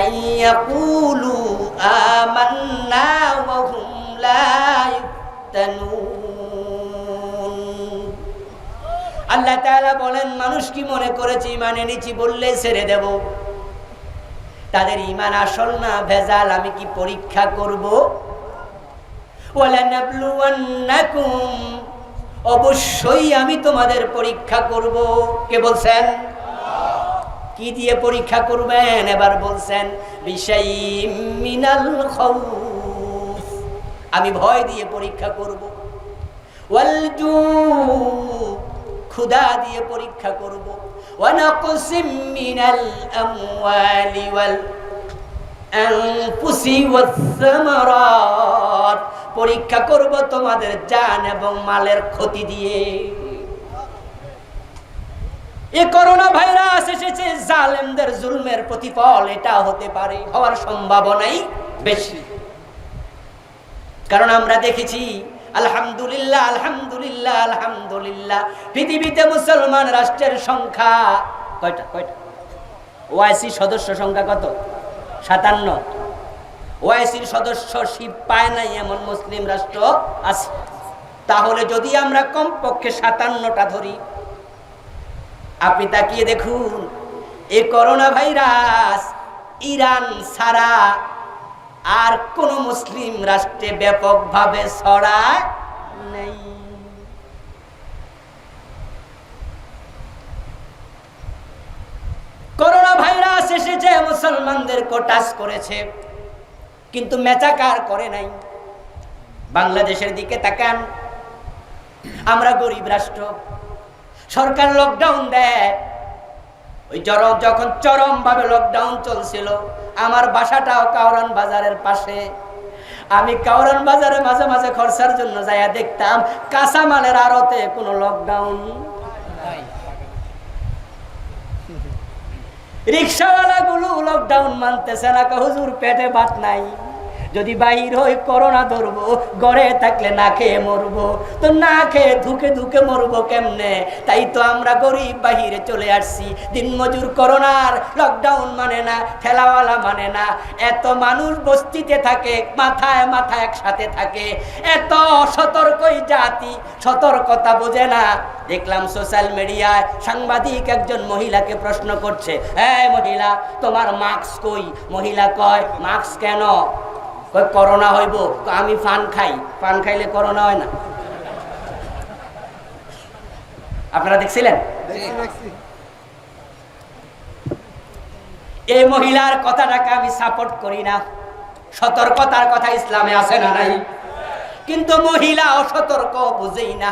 أن يقولوا آمنا وهم لا يفتنون। আল্লাহ তাআলা বলেন, মানুষ কি মনে করেছে ঈমান এনেছি বললেই ছেড়ে দেব? তাদের ঈমান আসল না ভেজাল, আমি কি পরীক্ষা করব? ওয়ালানাবলুওয়ান্নাকুম, অবশ্যই আমি তোমাদের পরীক্ষা করব। কে বলছেন? কি দিয়ে পরীক্ষা করবেন? এবার বলছেন বিশাইইম মিনাল খাউফ, আমি ভয় দিয়ে পরীক্ষা করব। ওয়াল জু, ক্ষুধা দিয়ে পরীক্ষা করব। ওয়া নাকসিম মিনাল আমওয়ালি ওয়াল আনফুসি ওয়াস সামারাত, পরীক্ষা করব তোমাদের জান এবং মালের ক্ষতি দিয়ে। এই করোনা ভাইরাস এসেছে, জালেমদের জুলমের প্রতিফল এটা হতে পারে, হওয়ার সম্ভাবনাই বেশি। কারণ আমরা দেখেছি, আলহামদুলিল্লাহ আলহামদুলিল্লাহ আলহামদুলিল্লাহ, পৃথিবীতে মুসলমান রাষ্ট্রের সংখ্যা কয়টা? ওআইসি সদস্য সংখ্যা কত? 57। ওআইসির সদস্যশিপ পায় নাই এমন মুসলিম রাষ্ট্র আছে। তাহলে যদি আমরা কমপক্ষে 57টা ধরি, আপনি তাকিয়ে দেখুন, এই করোনা ভাইরাস ইরান ছাড়া আর কোন মুসলিম রাষ্ট্রে ব্যাপকভাবে ছড়ায় নাই। করোনা ভাইরাস এসেছে, মুসলমানদেরকে টাচ করেছে, কিন্তু মেচাকার করে নাই। বাংলাদেশের দিকে তাকান, আমরা গরিব রাষ্ট্র, সরকার লকডাউন দেয়। ওই যখন চরম ভাবে লকডাউন চলছিল, আমার বাসাটাও কাউরান বাজারের পাশে। আমি কাউরান বাজারে মাঝে মাঝে খরচার জন্য যাইয়া দেখতাম, কাঁচামালের আড়তে কোনো লকডাউন নাই। রিক্সাওয়ালা গুলো লকডাউন মানতেছে না, হুজুর পেটে ভাত নাই, যদি বাহির হই করোনা ধরবো, ঘরে থাকলে না খেয়ে মরবো, তো না খেয়ে ধুকে ধুকে মরবো কেমনে? তাই তো আমরা গরিব বাহিরে চলে আসছি। দিনমজুর করোনার লকডাউন মানে না, ঠেলাওয়ালা মানে না, এত মানুষ বস্তিতে থাকে, মাথায় মাথায় একসাথে থাকে, এত সতর্কই জাতি, সতর্কতা বোঝে না। দেখলাম সোশ্যাল মিডিয়ায় সাংবাদিক একজন মহিলাকে প্রশ্ন করছে, এই মহিলা তোমার মাস্ক কই? মহিলা কয় মাস্ক কেন? করোনা হইব। আমি পান খাই, পান খাইলে করোনা হয় না। আপনারা দেখছিলেন? এই মহিলার কথাটাকে আমি সাপোর্ট করি না, সতর্কতার কথা ইসলামে আছে না নাই? কিন্তু মহিলা অসতর্ক, বুঝেই না।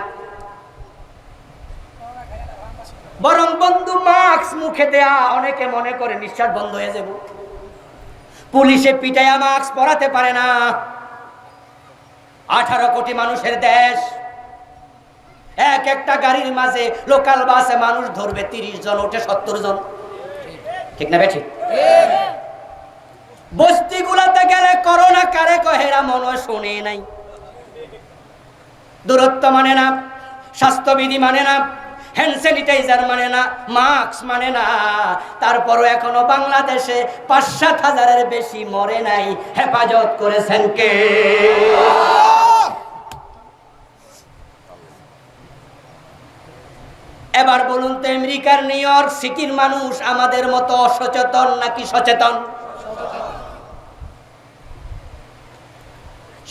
বরং বন্ধু মাস্ক মুখে দেয়া, অনেকে মনে করে নিঃশ্বাস বন্ধ হয়ে যাব। পুলিশে পিটাইয়া মাস্ক পরাতে পারে না। 18 কোটি মানুষের দেশ, এক একটা গাড়ির মাঝে লোকাল বাসে মানুষ ধরবে 30 জন, ওঠে 70 জন, ঠিক না বেঠিক? বস্তিগুলোতে গেলে করোনা কারে কহেরা মনে শুনে নাই। দূরত্ব মানে না, স্বাস্থ্যবিধি মানে না, হ্যান্ড স্যানিটাইজার মানে না, মাস্ক মানে না। তারপরও এখনো বাংলাদেশে 5-7 হাজারের বেশি মরে নাই। হেফাজত করেছেন কে? এবার বলুন তো, আমেরিকার নিউ ইয়র্ক সিটির মানুষ আমাদের মতো অসচেতন নাকি সচেতন?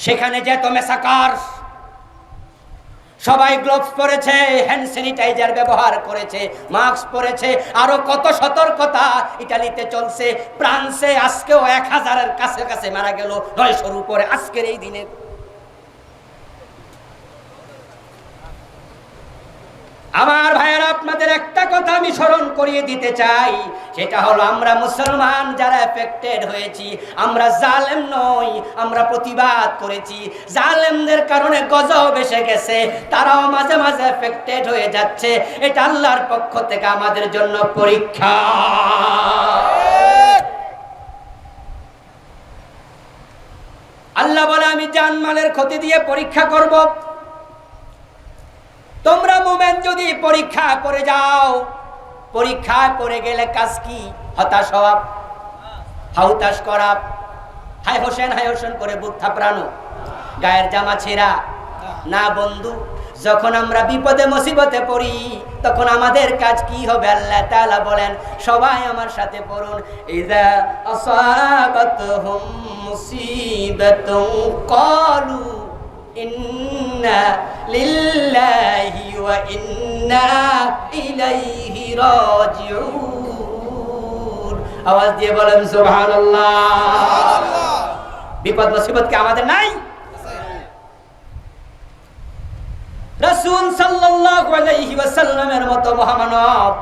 সেখানে যে তো মেসাকার, সবাই গ্লোভস পরেছে, হ্যান্ড স্যানিটাইজার ব্যবহার করেছে, মাস্ক পরেছে, আরো কত সতর্কতা। ইতালিতে চলছে, ফ্রান্সে আজকেও 1000-এর কাছে মারা গেল, 900-র উপরে আজকের এই দিনে। আমার ভাইয়েরা, আপনাদের একটা কথা আমি স্মরণ করিয়ে দিতে চাই, সেটা হলো আমরা মুসলমান যারা এফেক্টেড হয়েছি, আমরা জালেম নই, আমরা প্রতিবাদ করেছি। জালেমদের কারণে গজব এসে গেছে, তারাও মাঝে মাঝে এফেক্টেড হয়ে যাচ্ছে। এটা আল্লাহর পক্ষ থেকে আমাদের জন্য পরীক্ষা। আল্লাহ বলে, আমি জানমালের ক্ষতি দিয়ে পরীক্ষা করব। তোমরা মুমিন যদি পরীক্ষা করে যাও, পরীক্ষায় পড়ে গেলে কাজ কি? হতাশ হওয়া, হাউতাশ করা, হায় হোসেন করে বুক থাপড়ানো, গায়ের জামা ছেঁড়া না। বন্ধু, যখন আমরা বিপদে মুসিবতে পড়ি, তখন আমাদের কাজ কি হবে? আল্লাহ তাআলা বলেন, সবাই আমার সাথে পড়ুন, ইযা আসাবাতহুম মুসিবাতুন ক্বালু ইন্না লিল্লাহি ওয়া ইন্না ইলাইহি রাজিউন। আওয়াজ দিয়ে বলেন সুবহানাল্লাহ। বিপদ মুসিবত কি আমাদের নাই? রাসূল সাল্লাল্লাহু আলাইহি ওয়াসাল্লামের মতো মহামানব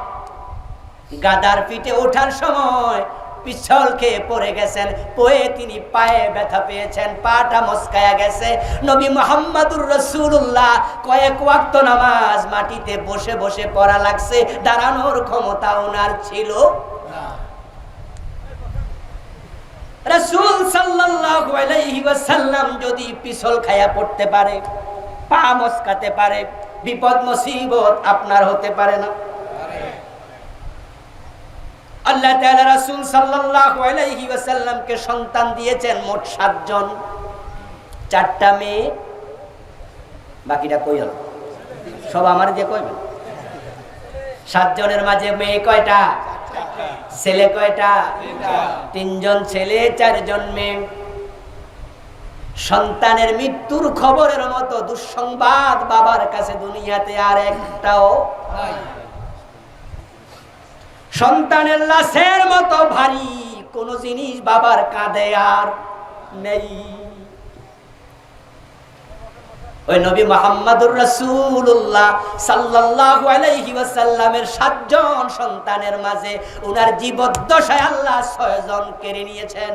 গাদার পিঠে ওঠার সময় পিছল খেয়ে পড়ে গেছেন, পড়ে তিনি পায়ে ব্যথা পেয়েছেন, পাটা মস্কায়া গেছে। নবী মুহাম্মদুর রাসূলুল্লাহ কয়েক ওয়াক্ত নামাজ মাটিতে বসে বসে পড়া লাগছে, দাঁড়ানোর ক্ষমতা ওনার ছিল না। রাসূল সাল্লাল্লাহু আলাইহি ওয়াসাল্লাম যদি পিছল খায়া পড়তে পারে, পা মস্কাতে পারে, বিপদ মুসিবত আপনার হতে পারে না? আল্লাহ তাআলা রাসূল সাল্লাল্লাহু আলাইহি ওয়াসাল্লামকে সন্তান দিয়েছেন মোট 7 জন, 4টা মেয়ে, বাকিটা কই হলো? সব আমার দিয়ে কইবেন। 7 জনের মাঝে মেয়ে কয়টা? ছেলে কয়টা? 3 জন ছেলে, 4 জন মেয়ে। সন্তানের মৃত্যুর খবরের মতো দুঃসংবাদ বাবার কাছে দুনিয়াতে আর একটাও নাই। সন্তানের লাশের মতো ভারী কোন জিনিস বাবার কাঁধে আর নেই। ওই নবী মুহাম্মদুর রাসূলুল্লাহ সাল্লাল্লাহু আলাইহি ওয়াসাল্লামের 7 জন সন্তানের মাঝে উনার জীবদ্দশায় আল্লাহ 6 জন কেড়ে নিয়েছেন।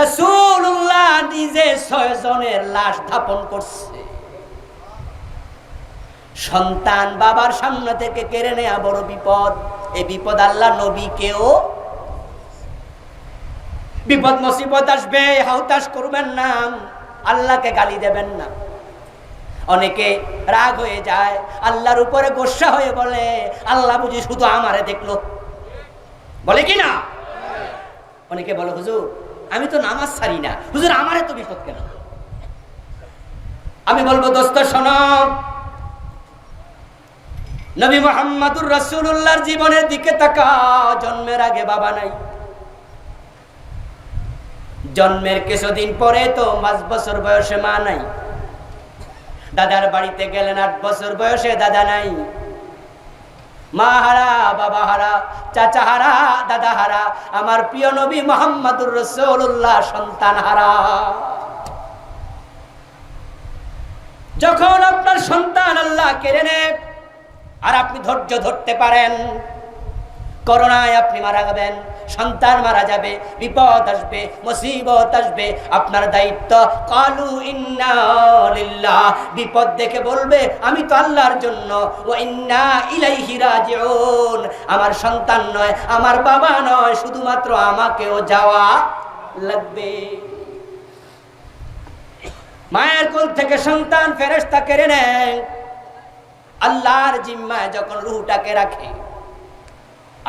রাসূলুল্লাহ নিজে 6 জনের লাশ দাফন করছে। সন্তান বাবার সামনে থেকে কেড়ে নেয়া বড় বিপদ। এই বিপদ আল্লাহ নবীকেও, বিপদ মুসিবত আসবে, হাউতাশ করবেন না, আল্লাহকে গালি দেবেন না। অনেকে রাগ হয়ে যায়, আল্লাহর উপরে গোসা হয়ে বলে আল্লাহ বুঝি শুধু আমারে দেখলো, বলে কি না? অনেকে বলে হুজুর আমি তো নামাজ ছাড়ি না, হুজুর আমারে তো বিপদ কেন? আমি বলবো দোস্ত শোনো, নবী মুহাম্মদুর রাসূলুল্লাহর জীবনের দিকে তাকাও। জন্মের আগে বাবা নাই, জন্মের কিছুদিন পরে তো 5 বছর বয়সে মা নাই, দাদার বাড়িতে গেলেন 8 বছর বয়সে দাদা নাই, মা হারা, বাবা হারা, চাচা হারা, দাদা হারা। আমার প্রিয় নবী মুহাম্মদুর রাসূলুল্লাহ সন্তান হারা। যখন আপনার সন্তান আল্লাহ কেড়ে নেয় আর আপনি ধৈর্য ধরতে পারেন, করোনায় আপনি মারা যাবেন, সন্তান মারা যাবে, বিপদ আসবে, মুসিবত আসবে, আপনার দায়িত্ব কালু ইন্না লিল্লাহ, বিপদ দেখে বলবে আমি তো আল্লাহর জন্য, ওয়া ইন্না ইলাইহি রাজিউন, আমার সন্তান নয়, আমার বাবা নয়, শুধুমাত্র আমাকেও যাওয়া লাগবে। মায়ের কোল থেকে সন্তান ফেরেশতা কেড়ে নেয়, আল্লাহর জিম্মায় যখন রূহটাকে রাখে,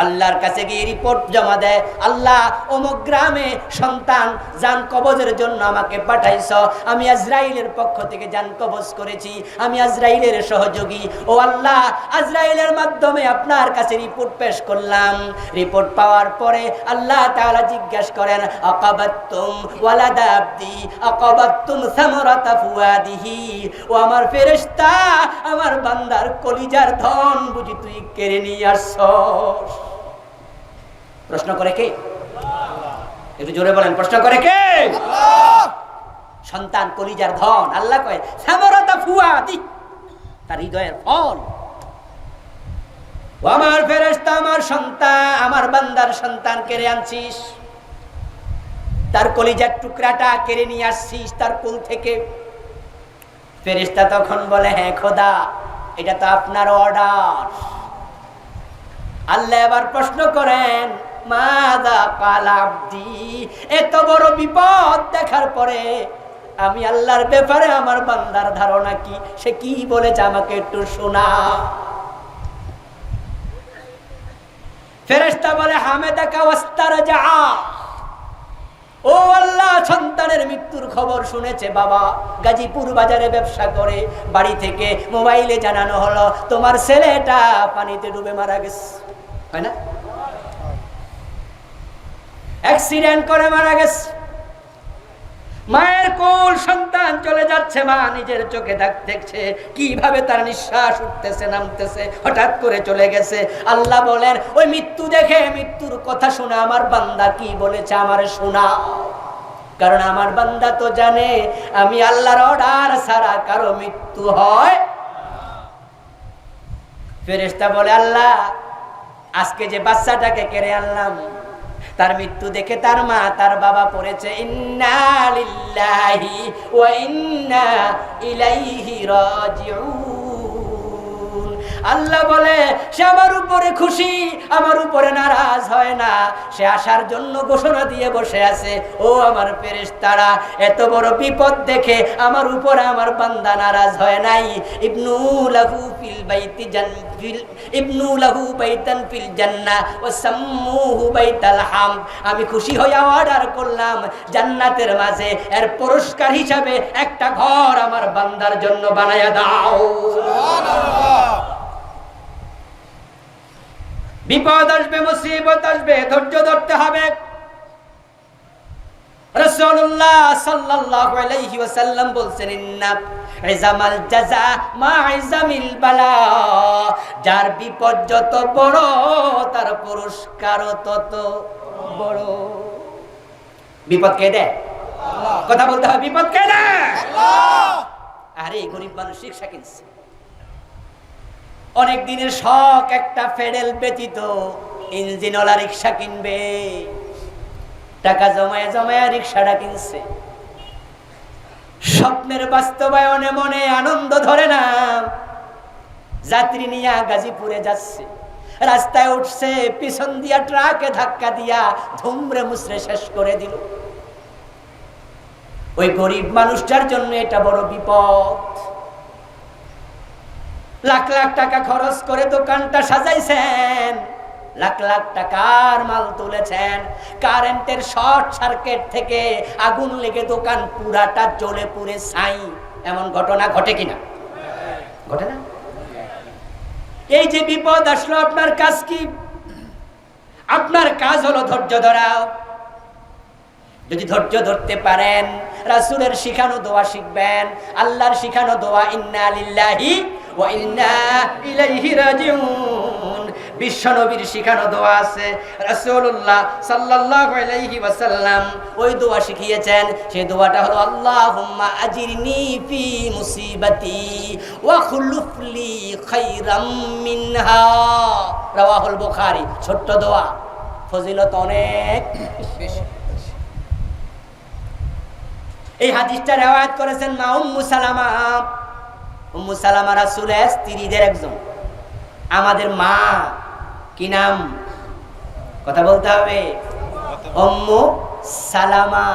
আল্লাহর কাছে গিয়ে রিপোর্ট জমা দেয়, আল্লাহ অমুক গ্রামে সন্তান জান কবজের জন্য আমাকে পাঠাইছ, আমি আজরাইলের পক্ষ থেকে জান কবজ করেছি, আমি আজরাইলের সহযোগী। ও আল্লাহ, আজরাইলের মাধ্যমে আপনার কাছে রিপোর্ট পেশ করলাম। রিপোর্ট পাওয়ার পরে আল্লাহ তাআলা জিজ্ঞাসা করেন আকাবাতুম ওয়ালাদা আবদি আকাবাতুম সামরাতা ফুয়াদিহি, ও আমার ফেরেশতা, আমার বান্দার কলিজার ধন বুঝি তুই কেড়ে নিয়ে আসছস? প্রশ্ন করে কে? একটু জোরে বলেন, প্রশ্ন করে কে? আল্লাহ। সন্তান কলিজার ধন, আল্লাহ কয় সামরাতা ফুয়াদি, তার হৃদয়ের ফল। ও আমার ফেরেশতা, আমার সন্তান, আমার বান্দার সন্তান কেড়ে আনছিস, তার কলিজার টুকরাটা কেড়ে নিয়ে আসছিস তার কোল থেকে। ফেরেশতা তখন বলে হ্যাঁ খোদা, এটা তো আপনার অর্ডার। আল্লাহ এবার প্রশ্ন করেন মাযা কাল আবদি, এত বড় বিপদ দেখার পরে আমি আল্লাহর ব্যাপারে আমার বান্দার ধারণা কি, সে কি বলেছে আমাকে একটু শোনা। ফেরেশতা বলে হামেদাকা ওয়াস্তারজা, ও আল্লাহ, সন্তানের মৃত্যুর খবর শুনেছে বাবা, গাজীপুর বাজারে ব্যবসা করে, বাড়ি থেকে মোবাইলে জানানো হলো তোমার ছেলেটা পানিতে ডুবে মারা গেছে, হয় না? অ্যাক্সিডেন্ট করে মারা গেছে। মায়ের কোল সন্তান চলে যাচ্ছে, মা নিজের চোখে দেখছে কিভাবে তার নিঃশ্বাস উঠতেছে নামতেছে, হঠাৎ করে চলে গেছে। আল্লাহ বলেন ওই মৃত্যু দেখে, মৃত্যুর কথা শুনে আমার বান্দা কি বলেছে আমারে শোনা, কারণ আমার বান্দা তো জানে আমি আল্লাহর অর্ডার ছাড়া কারো মৃত্যু হয়। ফেরেশতা বলে আল্লাহ, আজকে যে বাচ্চাটাকে কেড়ে আনলাম, তার মৃত্যু দেখে তার মা তার বাবা পড়েছে ইন্না লিল্লাহি ওয়া ইন্না ইলাইহি রাজিউন। আল্লাহ বলে সে আমার উপরে খুশি, আমার উপরে নারাজ হয় না, সে আসার জন্য ঘোষণা দিয়ে বসে আছে। ও আমার ফেরেশতারা, এত বড় বিপদ দেখে আমার উপরে আমার বান্দা নারাজ হয় নাই। ইবনু লাহু ফিল বাইতি জান্নাতিল, ইবনু লাহু বাইতান ফিল জান্নাহ ওয়া সাম্মুহু বাইতাল হামদ। আমি খুশি হয়ে অর্ডার করলাম জান্নাতের মাঝে এর পুরস্কার হিসাবে একটা ঘর আমার বান্দার জন্য বানায়া দাও। সুবহানাল্লাহ। বিপদ আসবে, মুসিবত আসবে, ধৈর্য ধরতে হবে। রাসূলুল্লাহ সাল্লাল্লাহু আলাইহি ওয়াসাল্লাম বলছেন ইন্না ইজামাল জাযা মা ইজামিল বালা, যার বিপদ যত বড় তার পুরস্কারও তত বড়। বিপদ কে দেয়? আল্লাহ। কথা বলতে হবে, বিপদ কে দেয়? আল্লাহ। আরে গরিব মানুষ রিকশা কিনছে, অনেক দিনের শখ একটা ফেডেল ব্যতীত ইঞ্জিনওয়ালা রিকশা কিনবে, টাকা জমায় জমায় রিকশাটা কিনছে। স্বপ্নের বাস্তবায়নে মনে আনন্দ ধরে না, যাত্রী নিয়ে গাজীপুরে যাচ্ছে, রাস্তায় উঠছে, পিছন দিয়া ট্রাকে ধাক্কা দিয়া ধুমরে মুসরে শেষ করে দিল। ওই গরিব মানুষটার জন্য এটা বড় বিপদ। লাখ লাখ টাকা খরচ করে দোকানটা সাজাইছেন, লাখ লাখ টাকার মাল তুলেছেন, কারেন্টের শর্ট সার্কিট থেকে আগুন লেগে দোকান পুরাটা জ্বলে পুড়ে ছাই। এমন ঘটনা ঘটে কিনা? ঘটে না? এই যে বিপদ আসলো, আপনার কাজ কি? আপনার কাজ হলো ধৈর্য ধরা। যদি ধৈর্য ধরতে পারেন, রাসূলের শিখানো দোয়া শিখবেন, আল্লাহর শিখানো দোয়া ইন্না লিল্লাহি ওয়া ইন্না ইলাইহি রাজিউন। বিশ্বনবীর শিখানো দোয়া আছে, রাসূলুল্লাহ সাল্লাল্লাহু আলাইহি ওয়াসাল্লাম ওই দোয়া শিখিয়েছেন। সেই দোয়াটা হলো আল্লাহুম্মা আজিরনি ফি মুসিবাতি ওয়া খুলুফলি খায়রাম মিনহা। রাওয়াহুল বুখারী। ছোট্ট দোয়া, ফজিলত অনেক বেশি। এই হাদিসটা রিওয়ায়াত করেছেন মা উম্মু সালামা। উম্মু সালামা রাসূলের স্ত্রীদের একজন, আমাদের মা। কি নাম? কথা বলতে হবে। উম্মু সালামা।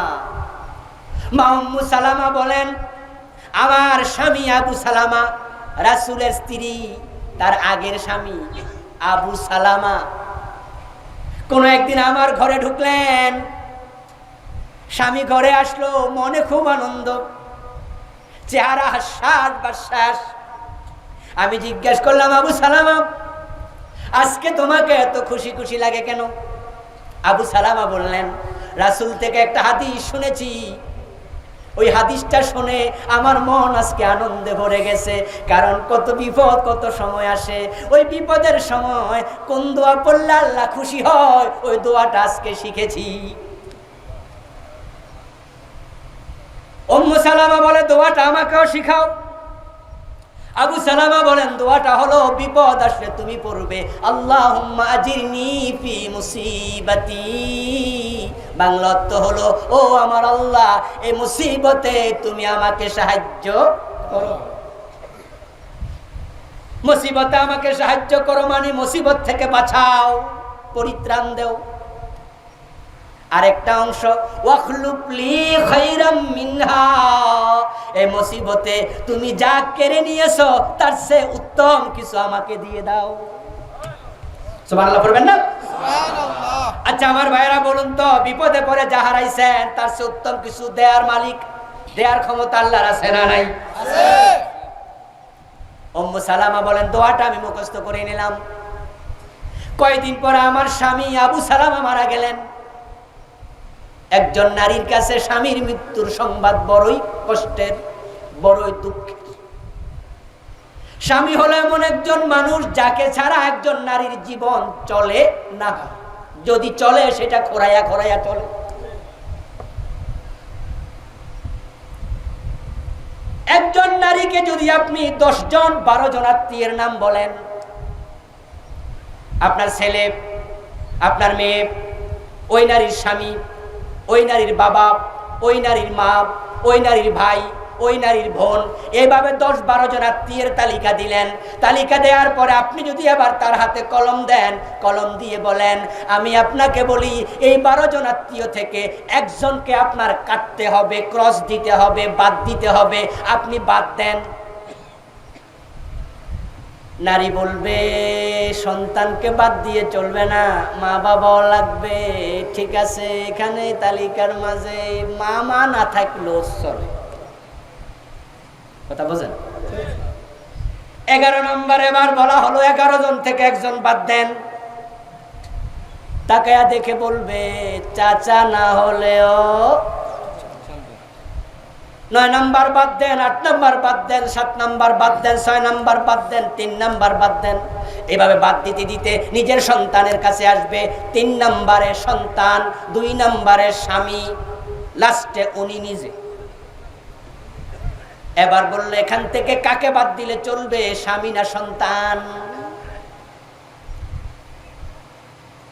মা উম্মু সালামা বলেন, আমার স্বামী আবু সালামা, রাসূলের স্ত্রী, তার আগের স্বামী আবু সালামা কোন একদিন আমার ঘরে ঢুকলেন। স্বামী ঘরে আসলো, মনে খুব আনন্দ, চেহারা হাস্যাস বাস্যাস। আমি জিজ্ঞেস করলাম, আবু সালামা, আজকে তোমাকে এত খুশি খুশি লাগে কেন? আবু সালামা বললেন, রাসূল থেকে একটা হাদিস শুনেছি, ওই হাদিসটা শুনে আমার মন আজকে আনন্দে ভরে গেছে। কারণ কত বিপদ কত সময় আসে, ওই বিপদের সময় কোন দোয়া পড়লে আল্লাহ খুশি হয়, ওই দোয়াটা আজকে শিখেছি। উম্মু সালামা বলে, দোয়াটা আমাকেও শিখাও। আবু সালামা বলেন, দোয়াটা হলো বিপদ আসলে তুমি পড়বে আল্লাহুম্মা আজিরনি ফি মুসিবাতি। বাংলা অর্থ হলো, ও আমার আল্লাহ, এই মুসিবতে তুমি আমাকে সাহায্য করো। মুসিবতে আমাকে সাহায্য করো মানে মুসিবত থেকে বাঁচাও, পরিত্রাণ দেও। আরেকটা অংশ, ওয়াখলুফলি খায়রাম মিনহা, এই মুসিবতে তুমি যা কেড়ে নিয়েছো তার চেয়ে উত্তম কিছু আমাকে দিয়ে দাও। সুবহানাল্লাহ পড়বেন না? সুবহানাল্লাহ। আচ্ছা আমার ভাইরা বলুন তো, বিপদে পড়ে যা হারাইছেন তার চেয়ে উত্তম কিছু দেয়ার মালিক, দেয়ার ক্ষমতা আল্লাহর আছে না নাই? আছে। উম্মু সালামা বলেন, দোয়াটা আমি মুখস্থ করে নিলাম। কয়েকদিন পরে আমার স্বামী আবু সালামা মারা গেলেন। একজন নারীর কাছে স্বামীর মৃত্যুর সংবাদ বড়ই কষ্টের, বড়ই দুঃখের। স্বামী হলো এমন একজন মানুষ যাকে ছাড়া একজন নারীর জীবন চলে না, যদি চলে সেটা খোরাইয়া খোরাইয়া চলে। একজন নারীকে যদি আপনি 10 জন 12 জন আত্মীয়ের নাম বলেন, আপনার ছেলে, আপনার মেয়ে, ওই নারীর স্বামী, ওই নারীর বাবা, ওই নারীর মা, ওই নারীর ভাই, ওই নারীর বোন, এইভাবে 10-12 জন আত্মীয়ের তালিকা দিলেন। তালিকা দেওয়ার পরে আপনি যদি আবার তার হাতে কলম দেন, কলম দিয়ে বলেন, আমি আপনাকে বলি এই 12 জন আত্মীয় থেকে একজনকে আপনার কাটতে হবে, ক্রস দিতে হবে, বাদ দিতে হবে, আপনি বাদ দেন। নারী বলবে, সন্তানকে বাদ দিয়ে চলবে না, মা বাবাও লাগবে। ঠিক আছে, এখানে তালিকার মাঝে মামা না থাকলেও চলে। কথা বোঝেন? 11 নম্বর এবার বলা হলো 11 জন থেকে একজন বাদ দেন। তাকায়া দেখে বলবে, চাচা না হলেও 9 নম্বর বাদ দেন, 8 নম্বর বাদ দেন, 7 নম্বর বাদ দেন, 6 নম্বর বাদ দেন, 3 নম্বর বাদ দেন। এভাবে বাদ দিতে দিতে নিজের সন্তানের কাছে আসবে 3 নম্বরে সন্তান, 2 নম্বরে স্বামী, লাস্টে উনি নিজে। এবার বললো, এখান থেকে কাকে বাদ দিলে চলবে, স্বামী না সন্তান?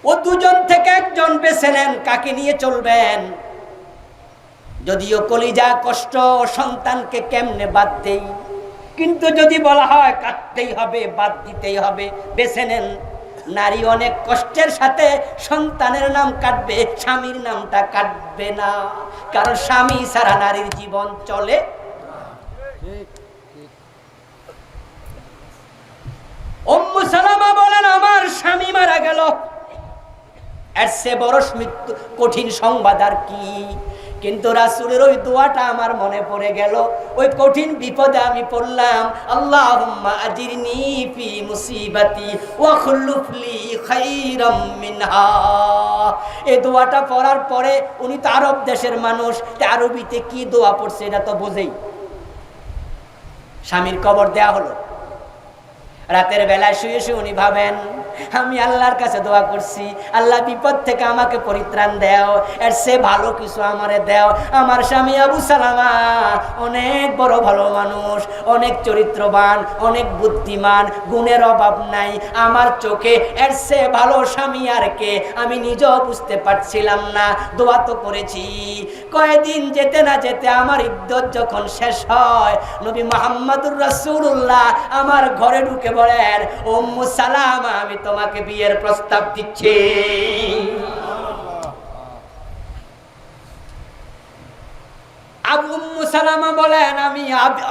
ও 2 জন থেকে একজন বেছে নেন, কাকে নিয়ে চলবেন। যদিও কলিজা কষ্ট, সন্তানকে কেমনে বাদ দেই, কিন্তু যদি বলা হয় কাটতেই হবে, বাদ দিতেই হবে, বেছে নেন। নারী অনেক কষ্টের সাথে সন্তানের নাম কাটবে, স্বামীর নামটা কাটবে না, কারণ স্বামী ছাড়া নারীর জীবন চলে। উম্মু সালামা বলেন, আমার স্বামী মারা গেল, এর চেয়ে বড় মৃত্যু কঠিন সংবাদ আর কি। কিন্তু রাসূলের ওই দোয়াটা আমার মনে পড়ে গেল। ওই কঠিন বিপদে আমি পড়লাম, আল্লাহুম্মা আজিরনি ফি মুসিবাতি ওয়া খুলুফ লি খাইরাম মিনহা। এই দোয়াটা পড়ার পরে উনি তো আরব দেশের মানুষ, আরবিতে কি দোয়া পড়ছে এটা তো বোঝেই। স্বামীর কবর দেয়া হলো। রাতের বেলায় শুয়ে শুয়ে উনি ভাবেন, আমি আল্লাহর কাছে দোয়া করছি, আল্লাহ বিপদ থেকে আমাকে পরিত্রাণ দাও, এর চেয়ে ভালো কিছু আমারে দাও। আমার স্বামী আবু সালামা অনেক বড় ভালো মানুষ, অনেক চরিত্রবান, অনেক বুদ্ধিমান, গুণের অভাব নাই। আমার চোখে এর চেয়ে ভালো স্বামী আর কে, আমি নিজেও বুঝতে পারছিলাম না। দোয়া তো করেছি। কয়েকদিন যেতে না যেতে আমার ইদ্যত যখন শেষ হয়, নবী মুহাম্মদুর রাসূলুল্লাহ আমার ঘরে ঢুকে বলেন, উম্মু সালামা আমি তোমাকে বিয়ের প্রস্তাব দিচ্ছি। উম্মু সালামা বলেন, আমি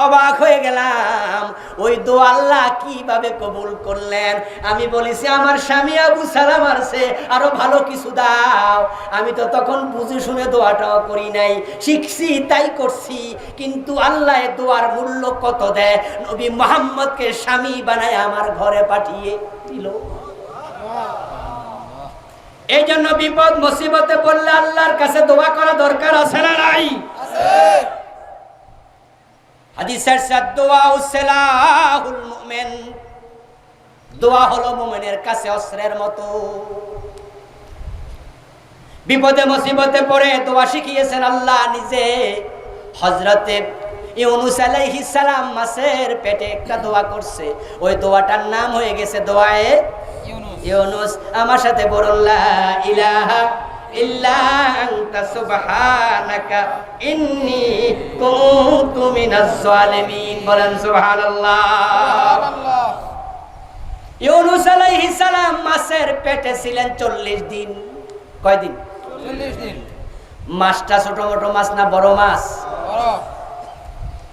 অবাক হয়ে গেলাম, ওই দোয়া আল্লাহ কিভাবে কবুল করলেন। আমি বলেছি, আমার স্বামী আবু সালামার চেয়ে আরো ভালো কিছু দাও। আমি তো তখন বুঝে শুনে দোয়াটাও করি নাই, শিখছি তাই করছি। কিন্তু আল্লাহ দোয়ার মূল্য কত দেয়, নবী মুহাম্মদকে স্বামী বানায় আমার ঘরে পাঠিয়ে দিল। এই জন্য বিপদ মুসিবতে পড়লে আল্লাহর কাছে দোয়া করা দরকার আছে না নাই? হাদিসের সাথে দোয়া উসলাহুল মুমিন, দোয়া হলো মুমিনের কাছে অস্ত্রের মতো। বিপদে মুসিবতে পড়ে দোয়া শিখিয়েছেন আল্লাহ নিজে। হযরতে ইউনূস আলাইহিস সালাম মাছের পেটে একটা দোয়া করছে, ওই দোয়াটার নাম হয়ে গেছে দোয়ায়ে ইউনূস। আমার সাথে বলুন, লা ইলাহা ইল্লা আনতা সুবহানাকা ইন্নী কুনতু মিনাজ জালিমিন। বলেন সুবহানাল্লাহ। ইউনূস আলাইহিস সালাম মাছের পেটে ছিলেন 40 দিন। কয়দিন? 40 দিন। মাছটা ছোট মোটো মাছ না বড় মাছ? বড়।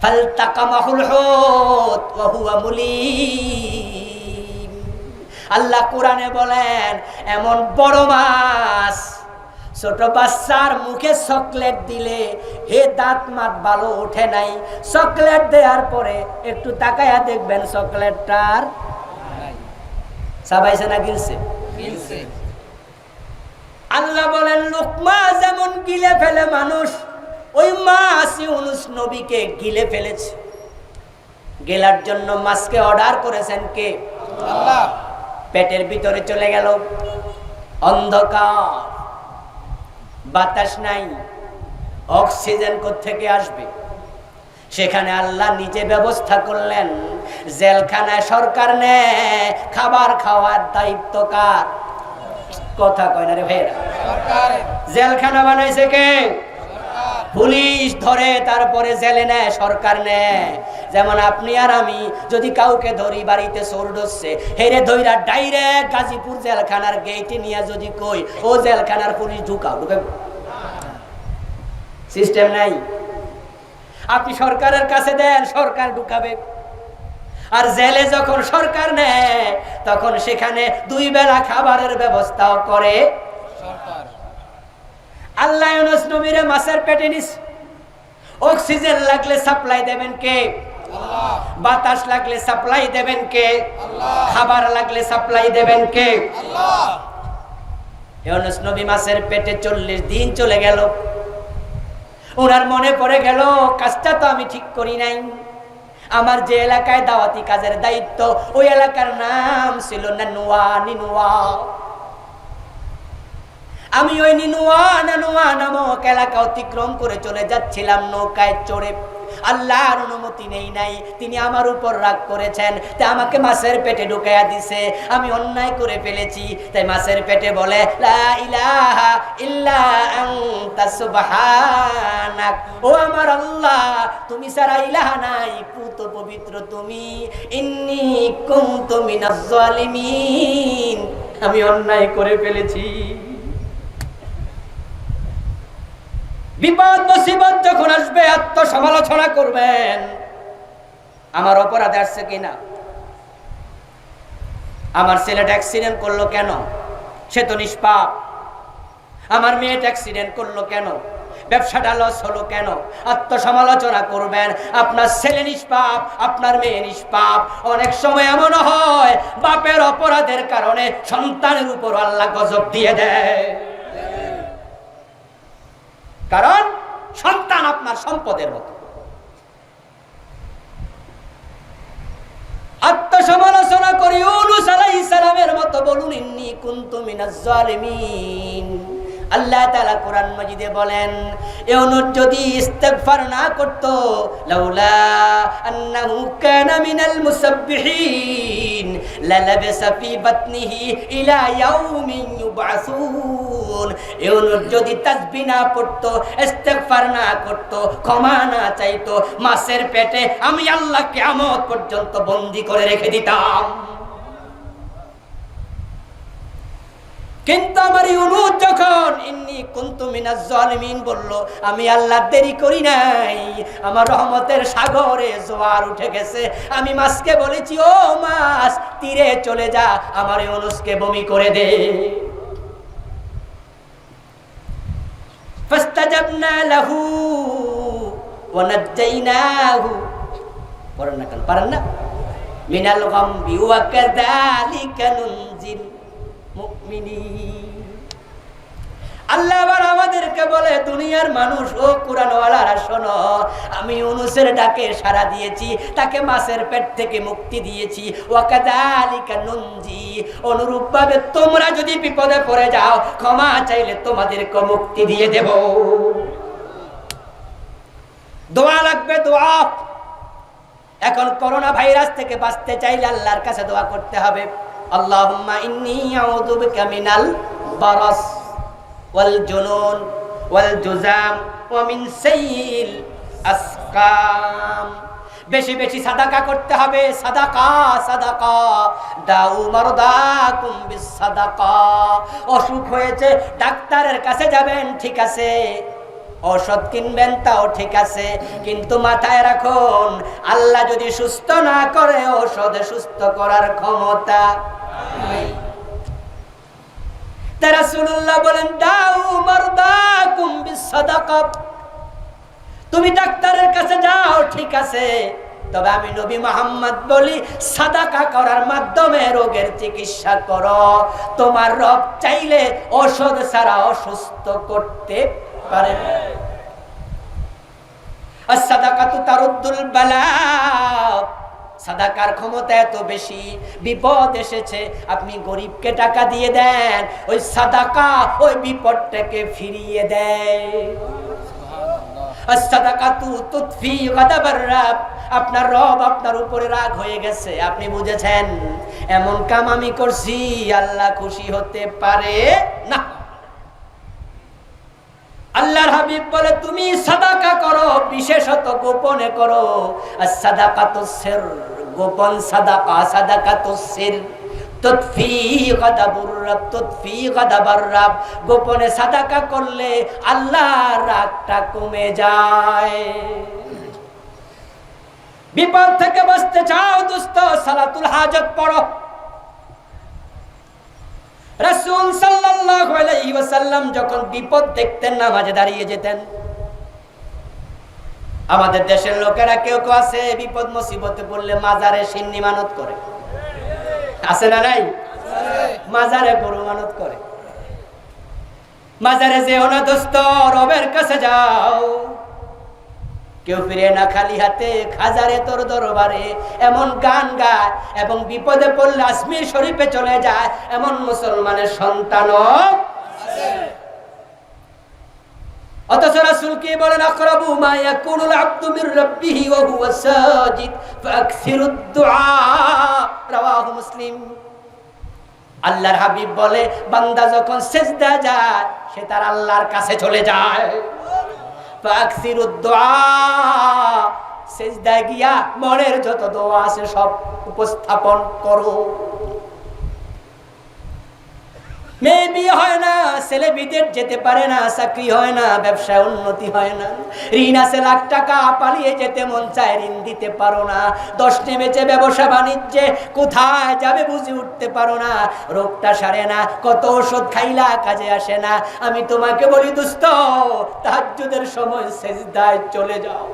ফালতাকামাহুল হুত ওয়া হুয়া মুলিম। আল্লাহ কোরআনে বলেন, এমন বড় মাছ, ছোট বাচ্চার মুখে চকলেট দিলে হে দাঁত মাত ভালো ওঠে নাই, চকলেট দেওয়ার পরে একটু তাকায়া দেখবেন চকলেটটার সাবাইছে না গিলছে? গিলছে। আল্লাহ বলেন, লোকমা যেমন গিলে ফেলে মানুষ, ওই মাছ ইউনূস নবীকে গিলে ফেলেছে। গেলার জন্য মাছকে অর্ডার করেছেন কে? আল্লাহ। পেটের ভিতরে চলে গেল, অন্ধকার, বাতাস নাই, অক্সিজেন কোত্থেকে আসবে? সেখানে আল্লাহ নিজে ব্যবস্থা করলেন। জেলখানায় সরকার নেয়, খাবার খাওয়ার দায়িত্ব কার? কথা কয় না রে ভাইরা। জেলখানা বানাইছে কে? পুলিশ ধরে তারপরে জেলে নেয়, সরকার নেয়। যেমন আপনি আর আমি যদি কাউকে ধরি বাড়িতে চোর ঢুকছে, হেরে ধইরা ডাইরেক্ট গাজীপুর জেলখানার গেটে নিয়ে যদি কই ও জেলখানার পুলিশ ঢুকাও, ঢুকাবো? সিস্টেম নাই। আপনি সরকারের কাছে দেন, সরকার ঢুকাবে। আর জেলে যখন সরকার নেয়, তখন সেখানে 2 বেলা খাবারের ব্যবস্থাও করে সরকার। আল্লাহ ইউনূস নবীরে মাছের পেটে নিস। অক্সিজেন লাগলে সাপ্লাই দেবেন কে? আল্লাহ। বাতাস লাগলে সাপ্লাই দেবেন কে? আল্লাহ। খাবার লাগলে সাপ্লাই দেবেন কে? আল্লাহ। ইউনূস নবী মাছের পেটে 40 দিন চলে গেল। ওনার মনে পড়ে গেল, কাজটা তো আমি ঠিক করি নাই। আমার যে এলাকায় দাওয়াতি কাজের দায়িত্ব, ওই এলাকার নাম ছিল নিনুয়া। আমি ওই নিনুয়া নামক এলাকা অতিক্রম করে চলে যাচ্ছিলাম নৌকায় চড়ে। আল্লাহর অনুমতি নেই নাই, তিনি আমার উপর রাগ করেছেন, তাই আমাকে মাছের পেটে ঢুকাইয়া দিছে। আমি অন্যায় করে ফেলেছি, তাই মাছের পেটে বলে লা ইলাহা ইল্লা আনতা সুবহানাক, ও আমার আল্লাহ তুমি ছাড়া ইলাহা নাই, পুত পবিত্র তুমি, ইন্নী কুনতু মিনাজ জালিমিন, আমি অন্যায় করে ফেলেছি। বিপদ মুসিবত যখন আসবে আত্মসমালোচনা করবেন, আমার অপরাধ আসছে কিনা। আমার ছেলেটা অ্যাক্সিডেন্ট করলো কেন, সে তো নিষ্পাপ। আমার মেয়েটা অ্যাক্সিডেন্ট করলো কেন, ব্যবসাটা লস হলো কেন। আত্মসমালোচনা করবেন। আপনার ছেলে নিষ্পাপ, আপনার মেয়ে নিষ্পাপ। অনেক সময় এমন হয় বাপের অপরাধের কারণে সন্তানের উপর আল্লাহ গজব দিয়ে দেয়, কারণ সন্তান আপনার সম্পদের মতো। আত্মসমালোচনা করি ইউনূস আলাইহিস সালামের মতো বলুন, ইন্নী কুনতু মিনাজ জালিমিন। আল্লাহ তাআলা কোরআন মাজিদে বলেন, ইউনূস যদি ইস্তিগফার না করত, লাউলা আন্নাহু কানা মিনাল মুসাব্বিহিন লালাবিসা ফি বাতনিহি ইলা ইয়াউমিন ইউবআসুন। ইউনূস যদি তাসবিহ না পড়তো, ইস্তিগফার না করতো, ক্ষমা না চাইতো, মাছের পেটে আমি আল্লাহ কিয়ামত পর্যন্ত বন্দী করে রেখে দিতাম। কিন্তু আমার ইউনূস যখন ইন্নী কুনতু মিনাজ জালিমিন বলল, আমি আল্লাহ দেরি করি নাই, আমার রহমতের সাগরে জোয়ার উঠে গেছে। আমি মাছকে বলেছি, ও মাছ তীরে চলে যা, আমার ইউনূসকে বমি করে দে। ফাস্তাজাবনা লাহু ওয়া নাজ্জাইনাহু, পারেন না মিনাল গামবি ওয়া কাযালিকা নুনজিল মুমিনিন। আল্লাহ আবার আমাদেরকে বলে, দুনিয়ার মানুষ ও কুরআনওয়ালারা শোনো, আমি ইউনূসের ডাকে সাড়া দিয়েছি, তাকে মাছের পেট থেকে মুক্তি দিয়েছি। ওয়া কাযালিকা নুনজি, অনুরূপভাবে তোমরা যদি বিপদে পড়ে যাও, ক্ষমা চাইলে তোমাদেরকে মুক্তি দিয়ে দেব। দোয়া লাগবে, দোয়া। এখন করোনা ভাইরাস থেকে বাঁচতে চাইলে আল্লাহর কাছে দোয়া করতে হবে। আল্লাহুম্মা ইন্নী আউযু বিকা মিনাল বারাস ওয়াল জুনুন ওয়াল জুযাম ওয়া মিন সাইয়িল আসকাম। বেশি বেশি সাদাকা করতে হবে। সাদাকা সাদাকা দাউ মারদাকুম বিস সাদাকা। অসুখ হয়েছে, ডাক্তারের কাছে যাবেন, ঠিক আছে, ঔষধ কিনবেন, তাও ঠিক আছে, কিন্তু মাথায় রাখুন, আল্লাহ যদি সুস্থ না করে, ঔষধে সুস্থ করার ক্ষমতা নাই। তাই রাসূলুল্লাহ বলেন, দাউ মারদাকুম বিস সাদাকা। তুমি ডাক্তারের কাছে যাও, ঠিক আছে, তবে আমি নবী মুহাম্মদ বলি, সাদাকা করার মাধ্যমে রোগের চিকিৎসা করো। তোমার রব চাইলে ঔষধ ছাড়া অসুস্থ করতে পারে। as-sadaqatu taruddul bala। সাদাকার ক্ষমতা এত বেশি, বিপদ এসেছে, আপনি গরিবকে টাকা দিয়ে দেন, ওই সাদাকা ওই বিপদটাকে ফিরিয়ে দেয়। as-sadaqatu tudfi ghadabar rabb। আপনার রব আপনার উপরে রাগ হয়ে গেছে, আপনি বুঝেছেন এমন কাম আমি করছি, আল্লাহ খুশি হতে পারে না। আল্লাহর হাবিব বলে, তুমি সাদাকা করো, বিশেষত গোপনে করো। as-sadaqatu sirr, গোপন সাদাকা, সাদাকাতু সির তুতফি গাদাবুর রাব, তুতফি গাদাবার রাব। গোপনে সাদাকা করলে আল্লাহর রাগটা কমে যায়। বিপদ থেকে বাঁচতে চাও দোস্ত, সালাতুল হাজত পড়ো। রাসূল সাল্লাল্লাহু আলাইহি ওয়াসাল্লাম যখন বিপদ দেখতেন, নামাজে দাঁড়িয়ে যেতেন। আমাদের দেশের লোকেরা কেউ কেউ আছে, বিপদ মুসিবতে পড়লে মাজারে সিন্নি মানত করে, আছে না নাই? মাজারে গরু মানত করে। মাজারে যেও না দোস্ত, রবের কাছে যাও। কেউ ফিরে না খালি হাতে, খাজারে তোর দরবারে, এমন গান গায়। এবং বিপদে পড়লে আজমির শরীফে চলে যায়, এমন মুসলমানের সন্তানও আছে। অথচ রাসূল কি বলেন, আকরাবু মা ইয়াকুনুল আবদু মির রাব্বিহি ওয়া হুয়া সাজিদ ফাকসিরুদ দুআ, রাওয়াহু মুসলিম। আল্লাহর হাবিব বলে, বান্দা যখন সিজদা যায় সে তার আল্লাহর কাছে চলে যায়। ফাকসিরুদ দুআ, সিজদা গিয়া মনের যত দোয়া আছে সব উপস্থাপন করো। মেয়ে বিয়ে হয় না, ছেলে বিদেশ যেতে পারে না, চাকরি হয় না, ব্যবসায় উন্নতি হয় না, ঋণ আছে লাখ টাকা, পালিয়ে যেতে মন চায়, ঋণ দিতে পারো না, 10 নেমেছে ব্যবসা বাণিজ্যে, কোথায় যাবে বুঝে উঠতে পারো না, রোগটা সারে না, কত ওষুধ খাইলা কাজে আসে না। আমি তোমাকে বলি দোস্ত, তাহাজ্জুদের সময় সিজদায় চলে যাও।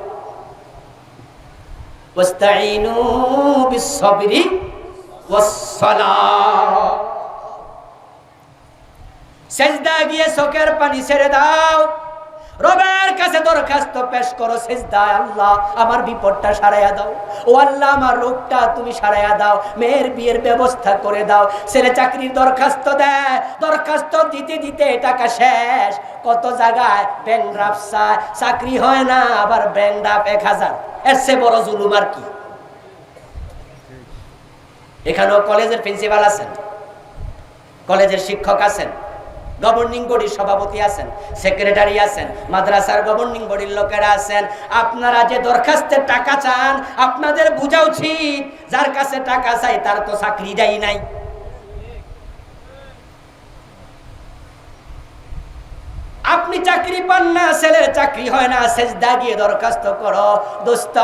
ওয়াস্তাইনু বিস-সাবরি ওয়াস-সালাহ, সিজদা গিয়ে চোখের পানি ছেড়ে দাও, রবের কাছে দরখাস্ত পেশ করো সিজদায়, আল্লাহ আমার বিপদটা সারাইয়া দাও, ও আল্লাহ আমার রোগটা তুমি সারাইয়া দাও, মেয়ের বিয়ের ব্যবস্থা করে দাও। ছেলে চাকরির দরখাস্ত দেয়, দরখাস্ত দিতে দিতে টাকা শেষ, কত জায়গায় ব্যাংকড্রাফট, চাকরি হয় না, আবার ব্যাংকড্রাফট 1000, এর চেয়ে বড় জুলুম আর কি? এখানেও কলেজের প্রিন্সিপাল আছেন, কলেজের শিক্ষক আছেন, গভর্নিং বডির সভাপতি আছেন, সেক্রেটারি আছেন, মাদ্রাসার গভর্নিং বডির লোকেরা আছেন। আপনারা যে দরখাস্তের টাকা চান, আপনাদের বোঝা উচিত যার কাছে টাকা চাই তার তো চাকরিটাই নাই। আপনি চাকরি পান না, ছেলের চাকরি হয় না, সিজদা গিয়ে দরখাস্ত করো। দোস্ত,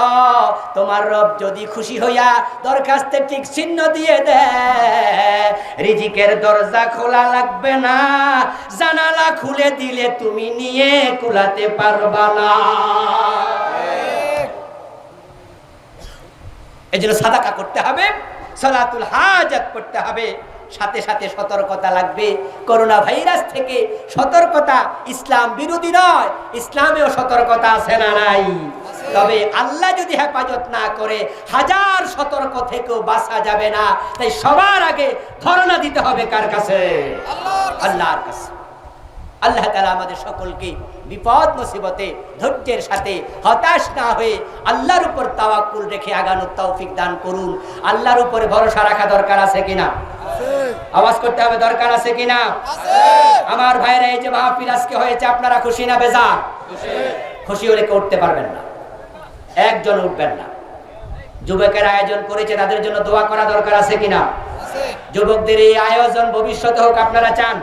তোমার রব যদি খুশি হইয়া দরখাস্তে ঠিক চিহ্ন দিয়ে দেয়, রিজিকের দরজা খোলা লাগবে না, জানালা খুলে দিলে তুমি নিয়ে কুলাতে পারবা না। এজন্য সাদাকা করতে হবে, সালাতুল হাজাত করতে হবে, সাথে সাথে সতর্কতা লাগবে। করোনা ভাইরাস থেকে সতর্কতা ইসলাম বিরোধী নয়, ইসলামেও সতর্কতা আছে না নাই? তবে আল্লাহ যদি হেফাজত না করে হাজার সতর্ক থেকেও বাঁচা যাবে না। তাই সবার আগে ধরনা দিতে হবে কার কাছে? আল্লাহর কাছে। আল্লাহ তাআলা আমাদের সকলকে বিপদ মুসিবতে ধৈর্যের সাথে হতাশ না হয়ে আল্লাহর উপর তাওয়াক্কুল রেখে আগানোর তৌফিক দান করুন। আল্লাহর উপরে ভরসা রাখা দরকার আছে কিনা? আওয়াজ করতে হবে, দরকার আছে কিনা? আমার ভাইরা, এই যে মাহফিল আজকে হয়েছে, আপনারা খুশি না বেজার? খুশি হলে কেউ উঠতে পারবেন না, একজন উঠবেন না। যুবকের আয়োজন করেছে, তাদের জন্য দোয়া করা দরকার আছে কিনা? যুবকদের এই আয়োজন ভবিষ্যতে হোক, আপনারা চান?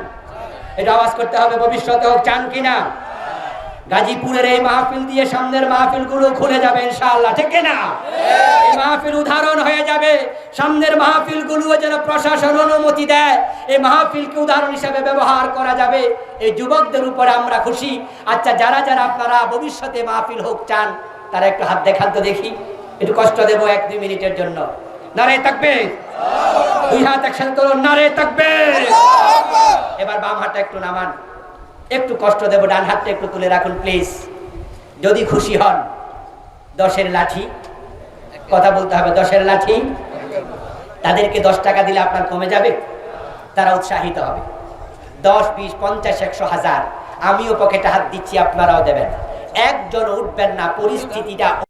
এটা আওয়াজ করতে হবে, ভবিষ্যতে হোক, চান কিনা? গাজীপুরের এই মাহফিল দিয়ে সামনের মাহফিল গুলো খুলে যাবে ইনশাআল্লাহ, ঠিক না? এই মাহফিল উদাহরণ হয়ে যাবে, সামনের মাহফিল গুলো যেন প্রশাসন অনুমতি দেয়, এই মাহফিলকে উদাহরণ হিসেবে ব্যবহার করা যাবে। এই যুবকদের উপরে আমরা খুশি। আচ্ছা, যারা যারা আপনারা ভবিষ্যতে মাহফিল হোক চান, তারা একটু হাত দেখান তো দেখি, একটু কষ্ট দেবো 1-2 মিনিটের জন্য। নারে তাকবীর, দুই হাত একসাথে তোলো, নারে তাকবীর। এবার বাম হাতটা একটু নামান, একটু কষ্ট দেব, ডান হাতটা একটু তুলে রাখুন প্লিজ। যদি খুশি হন, 10-এর লাঠি, কথা বলতে হবে, 10-এর লাঠি। তাদেরকে 10 টাকা দিলে আপনার কমে যাবে, তারা উৎসাহিত হবে। 10, 20, 50, 100, 1000, আমিও পকেটে হাত দিচ্ছি, আপনারাও দেবেন। একজন উঠবেন না, পরিস্থিতিটা